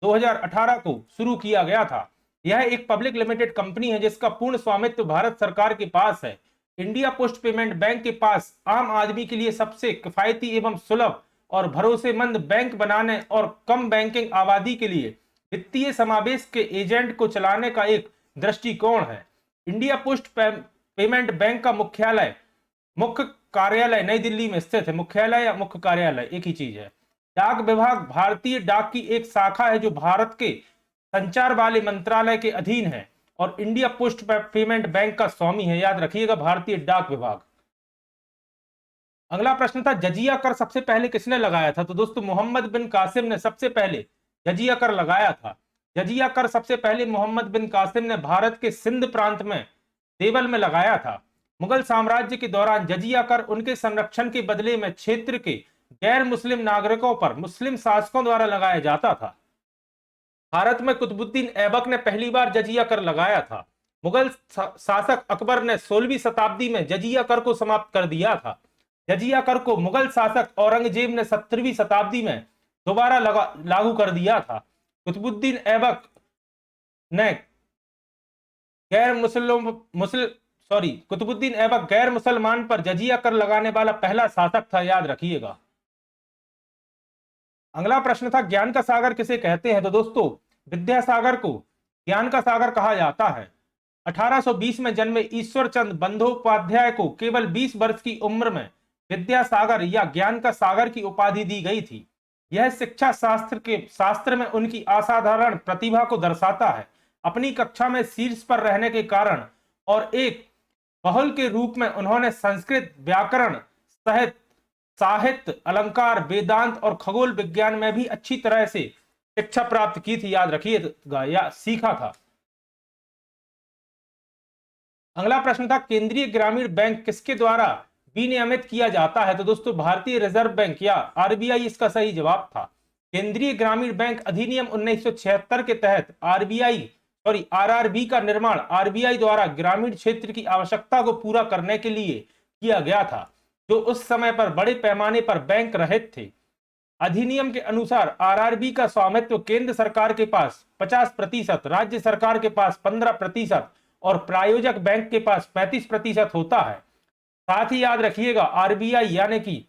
2018 को शुरू किया गया था। यह एक पब्लिक लिमिटेड कंपनी है जिसका पूर्ण स्वामित्व भारत सरकार के पास है। इंडिया पोस्ट पेमेंट बैंक के पास आम आदमी के लिए सबसे किफायती एवं सुलभ और भरोसेमंद बैंक बनाने और कम बैंकिंग आबादी के लिए वित्तीय समावेश के एजेंट को चलाने का एक दृष्टिकोण है। इंडिया पोस्ट पेमेंट बैंक का मुख्य कार्यालय नई दिल्ली में स्थित है। मुख्यालय या मुख्य कार्यालय एक ही चीज है। डाक विभाग भारतीय डाक की एक शाखा है जो भारत के संचार वाले मंत्रालय के अधीन है और इंडिया पोस्ट पेमेंट बैंक का स्वामी है, याद रखिएगा, भारतीय डाक विभाग। अगला प्रश्न था जजिया कर सबसे पहले किसने लगाया था? तो दोस्तों मोहम्मद बिन कासिम ने सबसे पहले जजिया कर लगाया था। जजिया कर सबसे पहले मोहम्मद बिन कासिम ने भारत के सिंध प्रांत में देवल में लगाया था। मुगल साम्राज्य के दौरान जजिया कर उनके संरक्षण के बदले में क्षेत्र के गैर मुस्लिम नागरिकों पर मुस्लिम शासकों द्वारा लगाया जाता था। भारत में कुतुबुद्दीन ऐबक ने पहली बार जजिया कर लगाया था। मुगल शासक अकबर ने 16वीं शताब्दी में जजिया कर को समाप्त कर दिया था। जजिया कर को मुगल शासक औरंगजेब ने 17वीं शताब्दी में दोबारा लागू कर दिया था। कुतुबुद्दीन ऐबक ने कुतुबुद्दीन ऐबक गैर मुसलमान पर जजिया कर लगाने वाला पहला शासक था, याद रखिएगा। अगला प्रश्न था ज्ञान का सागर किसे कहते हैं? तो दोस्तों विद्यासागर को ज्ञान का सागर कहा जाता है। 1820 में जन्मे ईश्वर चंद बंदोपाध्याय को केवल 20 वर्ष की उम्र में विद्यासागर या ज्ञान का सागर की उपाधि दी गई थी। यह शिक्षा शास्त्र में उनकी असाधारण प्रतिभा को दर्शाता है। अपनी कक्षा में शीर्ष पर रहने के कारण और एक बहुल के रूप में उन्होंने संस्कृत, व्याकरण, साहित्य, अलंकार, वेदांत और खगोल विज्ञान में भी अच्छी तरह से शिक्षा प्राप्त की थी, याद रखिएगा, या सीखा था। अगला प्रश्न था केंद्रीय ग्रामीण बैंक किसके द्वारा विनियमित किया जाता है? तो दोस्तों भारतीय रिजर्व बैंक या आरबीआई इसका सही जवाब था। केंद्रीय ग्रामीण बैंक अधिनियम 1976 के तहत आरआरबी का निर्माण आरबीआई द्वारा ग्रामीण क्षेत्र की आवश्यकता को पूरा करने के लिए किया गया था, जो उस समय पर बड़े पैमाने पर बैंक रहित थे। अधिनियम के अनुसार आरआरबी का स्वामित्व केंद्र सरकार के पास 50%, राज्य सरकार के पास 15% और प्रायोजक बैंक के पास 35% होता है। साथ ही याद रखिएगा आरबीआई यानी कि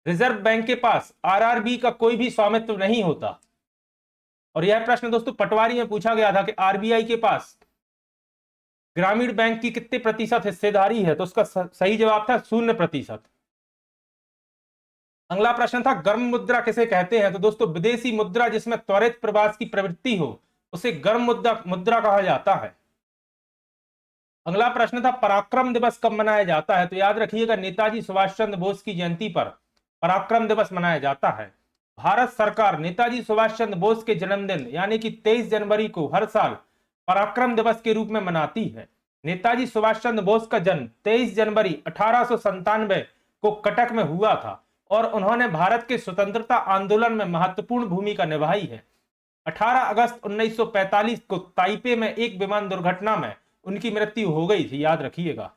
रिजर्व बैंक के पास आरआरबी का कोई भी स्वामित्व नहीं होता। और यह प्रश्न दोस्तों पटवारी में पूछा गया था कि आरबीआई के पास ग्रामीण बैंक की कितने प्रतिशत हिस्सेदारी है? तो उसका सही जवाब था 0%। अगला प्रश्न था गर्म मुद्रा किसे कहते हैं? तो दोस्तों विदेशी मुद्रा जिसमें त्वरित प्रवास की प्रवृत्ति हो उसे गर्म मुद्रा कहा जाता है। अगला प्रश्न था पराक्रम दिवस कब मनाया जाता है? तो याद रखिएगा नेताजी सुभाष चंद्र बोस की जयंती पर पराक्रम दिवस मनाया जाता है। भारत सरकार नेताजी सुभाष चंद्र बोस के जन्मदिन यानी कि 23 जनवरी को हर साल पराक्रम दिवस के रूप में मनाती है। नेताजी सुभाष चंद्र बोस का जन्म 23 जनवरी 1897 को कटक में हुआ था और उन्होंने भारत के स्वतंत्रता आंदोलन में महत्वपूर्ण भूमिका निभाई है। 18 अगस्त 1945 को ताइपे में एक विमान दुर्घटना में उनकी मृत्यु हो गई थी, याद रखिएगा।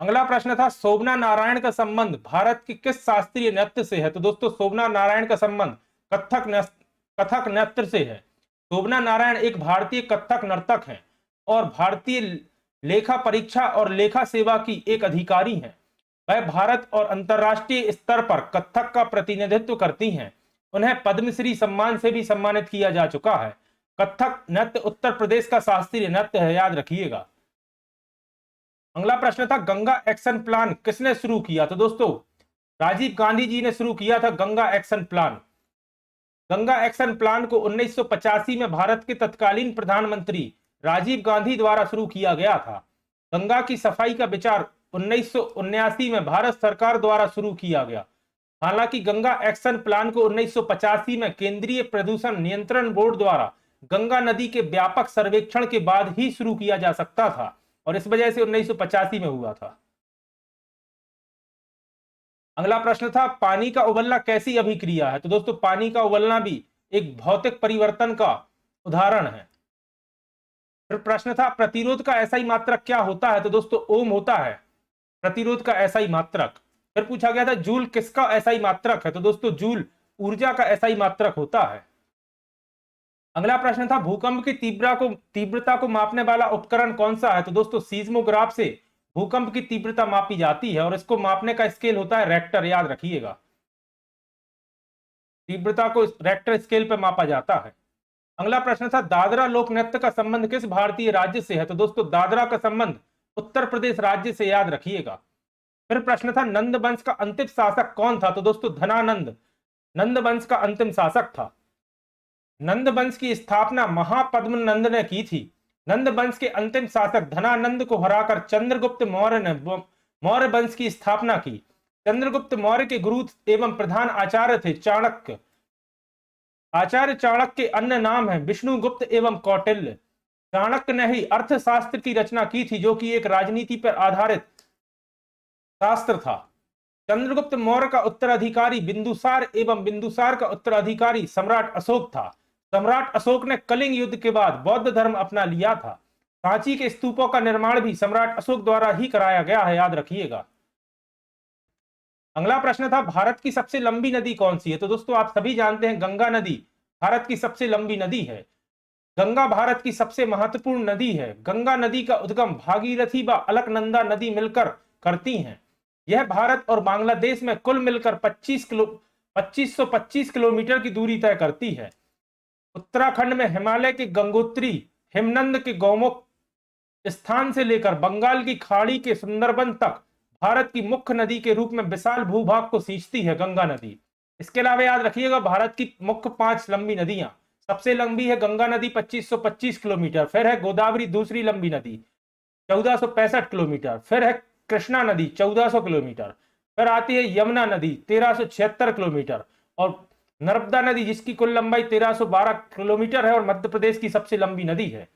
अगला प्रश्न था शोभना नारायण का संबंध भारत के किस शास्त्रीय नृत्य से है? तो दोस्तों शोभना नारायण का संबंध कथक नृत्य से है। शोभना नारायण एक भारतीय कथक नर्तक हैं और भारतीय लेखा परीक्षा और लेखा सेवा की एक अधिकारी हैं। वह भारत और अंतर्राष्ट्रीय स्तर पर कथक का प्रतिनिधित्व करती हैं। उन्हें पद्मश्री सम्मान से भी सम्मानित किया जा चुका है। कथक नृत्य उत्तर प्रदेश का शास्त्रीय नृत्य है, याद रखिएगा। अगला प्रश्न था गंगा एक्शन प्लान किसने शुरू किया? तो दोस्तों राजीव गांधी जी ने शुरू किया था Ganga action plan. Ganga action plan को 1985 में भारत के तत्कालीन प्रधानमंत्री राजीव गांधी द्वारा शुरू किया गया था। गंगा की सफाई का विचार 1979 में भारत सरकार द्वारा शुरू किया गया। हालांकि गंगा एक्शन प्लान को 1985 में केंद्रीय प्रदूषण नियंत्रण बोर्ड द्वारा गंगा नदी के व्यापक सर्वेक्षण के बाद ही शुरू किया जा सकता था और इस वजह से 1985 में हुआ था। अगला प्रश्न था पानी का उबलना कैसी अभिक्रिया है? तो दोस्तों पानी का उबलना भी एक भौतिक परिवर्तन का उदाहरण है। फिर प्रश्न था प्रतिरोध का एसआई मात्रक क्या होता है? तो दोस्तों ओम होता है प्रतिरोध का एसआई मात्रक। फिर पूछा गया था जूल किसका एसआई मात्रक है? तो दोस्तों जूल ऊर्जा का एसआई मात्रक होता है। अगला प्रश्न था भूकंप की तीव्रता को मापने वाला उपकरण कौन सा है? तो दोस्तों सीस्मोग्राफ से भूकंप की तीव्रता मापी जाती है और इसको मापने का स्केल होता है रेक्टर, याद रखिएगा। तीव्रता को रेक्टर स्केल पर मापा जाता है। अगला प्रश्न था दादरा लोक नृत्य का संबंध किस भारतीय राज्य से है? तो दोस्तों दादरा का संबंध उत्तर प्रदेश राज्य से, याद रखिएगा। फिर प्रश्न था नंद वंश का अंतिम शासक कौन था? तो दोस्तों धनानंद नंद वंश का अंतिम शासक था। नंद वंश की स्थापना महापद्म नंद ने की थी। नंद वंश के अंतिम शासक धनानंद को हराकर चंद्रगुप्त मौर्य ने मौर्य वंश की स्थापना की? चंद्रगुप्त मौर्य के गुरु एवं प्रधान आचार्य थे चाणक्य। आचार्य चाणक्य के अन्य नाम हैं विष्णुगुप्त एवं कौटिल्य। चाणक्य ने ही अर्थशास्त्र की रचना की थी, जो कि एक राजनीति पर आधारित शास्त्र था। चंद्रगुप्त मौर्य का उत्तराधिकारी बिंदुसार एवं बिंदुसार का उत्तराधिकारी सम्राट अशोक था। सम्राट अशोक ने कलिंग युद्ध के बाद बौद्ध धर्म अपना लिया था। सांची के स्तूपों का निर्माण भी सम्राट अशोक द्वारा ही कराया गया है, याद रखिएगा। अगला प्रश्न था भारत की सबसे लंबी नदी कौन सी है? तो दोस्तों आप सभी जानते हैं गंगा नदी भारत की सबसे लंबी नदी है। गंगा भारत की सबसे महत्वपूर्ण नदी है। गंगा नदी का उद्गम भागीरथी व अलकनंदा नदी मिलकर करती हैं। यह भारत और बांग्लादेश में कुल मिलकर 2525 किलोमीटर की दूरी तय करती है। उत्तराखंड में हिमालय के गंगोत्री हिमनंद के गौमुख स्थान से लेकर बंगाल की खाड़ी के सुंदरबन तक भारत की मुख्य नदी के रूप में विशाल भूभाग को सींचती है गंगा नदी। इसके अलावा याद रखिएगा भारत की मुख्य 5 लंबी नदियां। सबसे लंबी है गंगा नदी 2525 किलोमीटर, फिर है गोदावरी दूसरी लंबी नदी 1465 किलोमीटर, फिर है कृष्णा नदी 1400 किलोमीटर, फिर आती है यमुना नदी 1376 किलोमीटर और नर्मदा नदी जिसकी कुल लंबाई 1312 किलोमीटर है और मध्य प्रदेश की सबसे लंबी नदी है।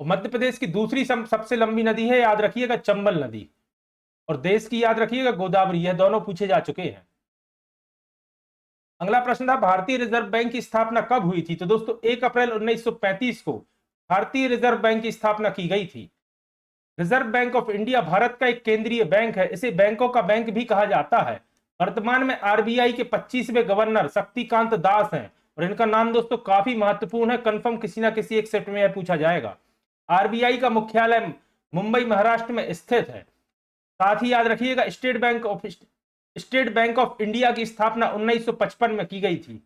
और मध्य प्रदेश की दूसरी सबसे लंबी नदी है, याद रखिएगा, चंबल नदी। और देश की याद रखिएगा गोदावरी। यह दोनों पूछे जा चुके हैं। अगला प्रश्न था भारतीय रिजर्व बैंक की स्थापना कब हुई थी? तो दोस्तों 1 अप्रैल 1935 को भारतीय रिजर्व बैंक की स्थापना की गई थी। Reserve bank of India Bharat का एक केंद्रीय बैंक है। इसे बैंकों का बैंक भी कहा जाता है। वर्तमान में आरबीआई के 25वें गवर्नर शक्तिकांत दास हैं और इनका नाम दोस्तों काफी महत्वपूर्ण है, कंफर्म किसी ना किसी एक सेट में यह पूछा जाएगा। आरबीआई का मुख्यालय मुंबई महाराष्ट्र में स्थित है। साथ ही याद रखिएगा स्टेट बैंक ऑफ इंडिया की स्थापना 1955 में की गई थी।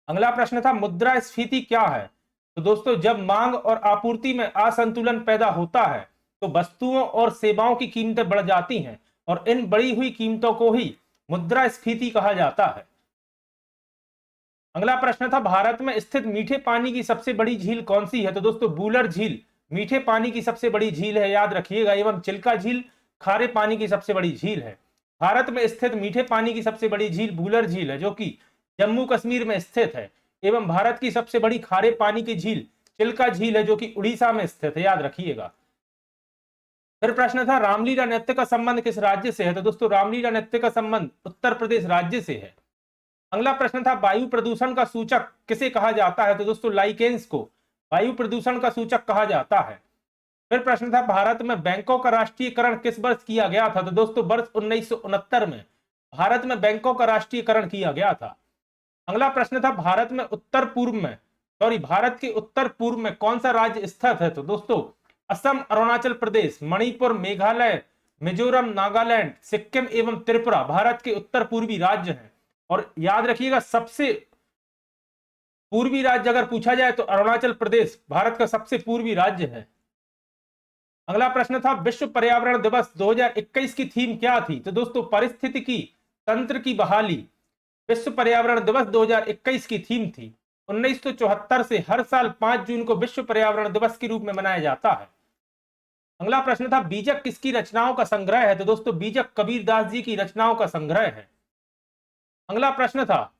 अगला प्रश्न था मुद्रास्फीति क्या है? तो दोस्तों जब मांग और आपूर्ति में असंतुलन पैदा होता है तो वस्तुओं और सेवाओं की कीमतें बढ़ जाती हैं और इन बढ़ी हुई कीमतों को ही मुद्रास्फीति कहा जाता है। अगला प्रश्न था भारत में स्थित मीठे पानी की सबसे बड़ी झील कौन सी है? तो दोस्तों बूलर झील मीठे पानी की सबसे बड़ी झील है, याद रखिएगा, एवं चिल्का झील खारे पानी की सबसे बड़ी झील है। भारत में स्थित मीठे पानी की सबसे बड़ी झील बूलर झील है, जो कि जम्मू कश्मीर में स्थित है, एवं भारत की सबसे बड़ी खारे पानी की झील चिल्का झील है, जो कि उड़ीसा में स्थित है, याद रखिएगा। फिर प्रश्न था रामलीला नृत्य का संबंध किस राज्य से है? तो दोस्तों रामलीला नृत्य का संबंध उत्तर प्रदेश राज्य से है। अगला प्रश्न था वायु प्रदूषण का सूचक किसे कहा जाता है? तो दोस्तों लाइकेंस को वायु प्रदूषण का सूचक कहा जाता है। फिर प्रश्न था भारत में बैंकों का राष्ट्रीयकरण किस वर्ष किया गया था? तो दोस्तों वर्ष 1969 में भारत में बैंकों का राष्ट्रीयकरण किया गया था। अगला प्रश्न था भारत के उत्तर पूर्व में कौन सा राज्य स्थित है? तो दोस्तों असम, अरुणाचल प्रदेश, मणिपुर, मेघालय, मिजोरम, नागालैंड, सिक्किम एवं त्रिपुरा भारत के उत्तर पूर्वी राज्य हैं। और याद रखिएगा सबसे पूर्वी राज्य अगर पूछा जाए तो अरुणाचल प्रदेश भारत का सबसे पूर्वी राज्य है। अगला प्रश्न था विश्व पर्यावरण दिवस 2021 की थीम क्या थी? तो दोस्तों पारिस्थितिकी तंत्र की बहाली विश्व पर्यावरण दिवस 2021 की थीम थी। 1974 से हर साल 5 जून को विश्व पर्यावरण दिवस के रूप में मनाया जाता है। अगला प्रश्न था बीजक किसकी रचनाओं का संग्रह है? तो दोस्तों बीजक कबीरदास जी की रचनाओं का संग्रह है। अगला प्रश्न था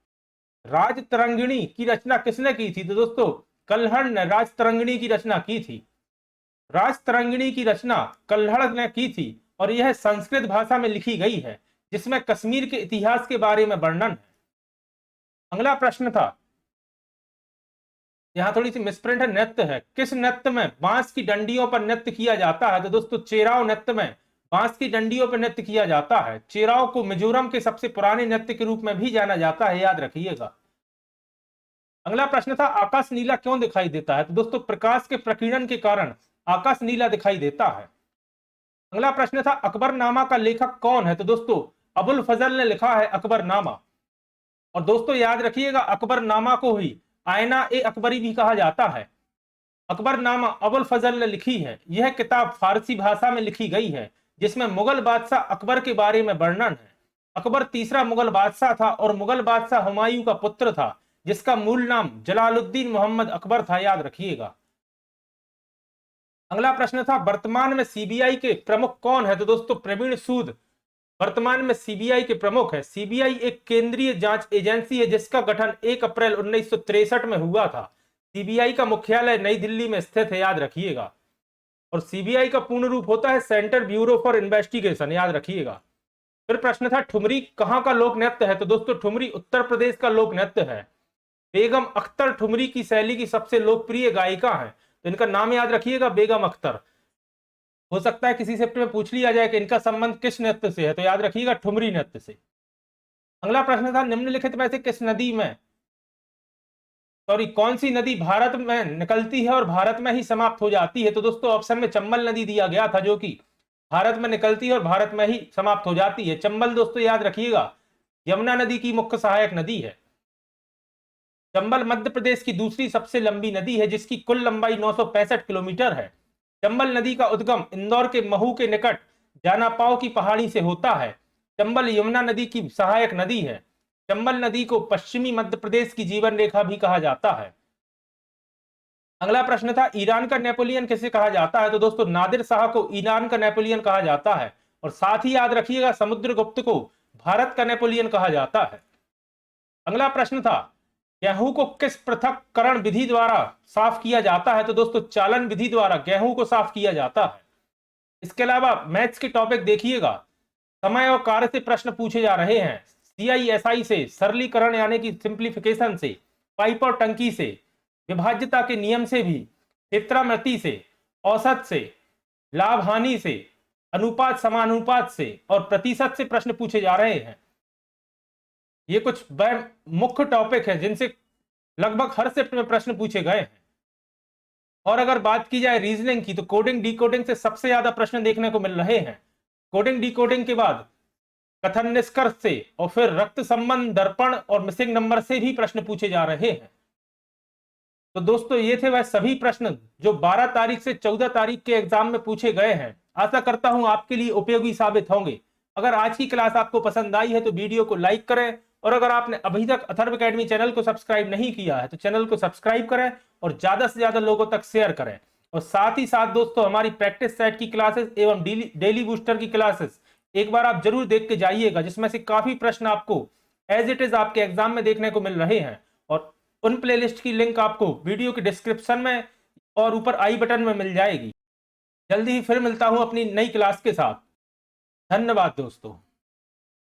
राजतरंगिणी की रचना किसने की थी? तो दोस्तों कल्हड़ ने राजतरंगिणी की रचना की थी। राजतरंगिणी की रचना कल्हड़ ने की थी और यह संस्कृत भाषा में लिखी गई है, जिसमें कश्मीर के इतिहास के बारे में वर्णन है। अगला प्रश्न था, यहां थोड़ी सी मिसप्रिंट है, नृत्य है। किस नृत्य में बांस की डंडियों पर नृत्य किया जाता है? तो दोस्तों चेराव नृत्य में बांस की डंडियों पर नृत्य किया जाता है। चेराव को मिजोरम के सबसे पुराने नृत्य के रूप में भी जाना जाता है, याद रखिएगा। अगला प्रश्न था आकाश नीला क्यों दिखाई देता है? तो दोस्तों प्रकाश के प्रकीर्णन के कारण आकाश नीला दिखाई देता है। अगला प्रश्न था अकबरनामा का लेखक कौन है? तो दोस्तों अबुल फजल ने लिखा है अकबरनामा। और दोस्तों याद रखिएगा अकबरनामा को ही आयना ए अकबरी भी कहा जाता है। अकबरनामा अबुल फजल ने लिखी है। यह किताब फारसी भाषा में लिखी गई है, जिसमें मुगल बादशाह अकबर के बारे में वर्णन है। अकबर तीसरा मुगल बादशाह था और मुगल बादशाह हुमायूं का पुत्र था, जिसका मूल नाम जलालुद्दीन मोहम्मद अकबर था, याद रखिएगा। अगला प्रश्न था वर्तमान में सीबीआई के प्रमुख कौन है? तो दोस्तों प्रवीण सूद वर्तमान में सीबीआई के प्रमुख है। सीबीआई एक केंद्रीय जांच एजेंसी है जिसका गठन 1 अप्रैल 1963 में हुआ था। सीबीआई का मुख्यालय नई दिल्ली में स्थित है, याद रखिएगा। और सीबीआई का पूर्ण रूप होता है सेंट्रल ब्यूरो फॉर इन्वेस्टिगेशन, याद रखिएगा। फिर प्रश्न था ठुमरी कहां का लोक नृत्य है? तो दोस्तों ठुमरी उत्तर प्रदेश का लोक नृत्य है। बेगम अख्तर ठुमरी की शैली की सबसे लोकप्रिय गायिका है, तो इनका नाम याद रखिएगा, बेगम अख्तर। हो सकता है किसी शिफ्ट में पूछ लिया जाए कि इनका संबंध किस नृत्य से है, तो याद रखिएगा ठुमरी नृत्य से। अगला प्रश्न था निम्नलिखित में से किस नदी में कौन सी नदी भारत में निकलती है और भारत में ही समाप्त हो जाती है? तो दोस्तों ऑप्शन में चंबल नदी दिया गया था, जो कि भारत में निकलती है और भारत में ही समाप्त हो जाती है। चंबल दोस्तों याद रखिएगा यमुना नदी की मुख्य सहायक नदी है। चंबल मध्य प्रदेश की दूसरी सबसे लंबी नदी है जिसकी कुल लंबाई 965 किलोमीटर है। चंबल नदी का उद्गम इंदौर के महू के निकट जानापाव की पहाड़ी से होता है। चंबल यमुना नदी की सहायक नदी है। चंबल नदी को पश्चिमी मध्य प्रदेश की जीवन रेखा भी कहा जाता है। अगला प्रश्न था ईरान का नेपोलियन किसे कहा जाता है? तो दोस्तों नादिर शाह को ईरान का नेपोलियन कहा जाता है। और साथ ही याद रखिएगा समुद्रगुप्त को भारत का नेपोलियन कहा जाता है। अगला प्रश्न था गेहूं को किस पृथक्करण विधि द्वारा साफ किया जाता है? तो दोस्तों चालन विधि द्वारा गेहूं को साफ किया जाता है। इसके अलावा मैथ्स के टॉपिक देखिएगा, समय और कार्य से प्रश्न पूछे जा रहे हैं। CISI से, सरलीकरण यानी कि सिंप्लीफिकेशन से, पाइप और टंकी से, विभाज्यता के नियम से भी, क्षेत्रामृति से, औसत से, लाभ हानि से, अनुपात समानुपात से और प्रतिशत से प्रश्न पूछे जा रहे हैं। ये कुछ मुख्य टॉपिक है जिनसे लगभग हर शिफ्ट में प्रश्न पूछे गए हैं। और अगर बात की जाए रीजनिंग की तो कोडिंग डिकोडिंग से सबसे ज्यादा प्रश्न देखने को मिल रहे हैं। कोडिंग डिकोडिंग के बाद कथन निष्कर्ष से और फिर रक्त संबंध, दर्पण और मिसिंग नंबर से भी प्रश्न पूछे जा रहे हैं। तो दोस्तों ये थे वह सभी प्रश्न जो 12 तारीख से 14 तारीख के एग्जाम में पूछे गए हैं। आशा करता हूं आपके लिए उपयोगी साबित होंगे। अगर आज की क्लास आपको पसंद आई है तो वीडियो को लाइक करें, और अगर आपने अभी तक अथर्व एकेडमी चैनल को सब्सक्राइब नहीं किया है तो चैनल को सब्सक्राइब करें और ज्यादा से ज्यादा लोगों तक शेयर करें। और साथ ही साथ दोस्तों हमारी प्रैक्टिस सेट की क्लासेस एवं डेली बूस्टर की क्लासेस एक बार आप जरूर देख के जाइएगा, जिसमें से काफी प्रश्न आपको एज इट इज आपके एग्जाम में देखने को मिल रहे हैं। और उन प्लेलिस्ट की लिंक आपको वीडियो के डिस्क्रिप्शन में और ऊपर आई बटन में मिल जाएगी। जल्दी ही फिर मिलता हूं अपनी नई क्लास के साथ। धन्यवाद दोस्तों।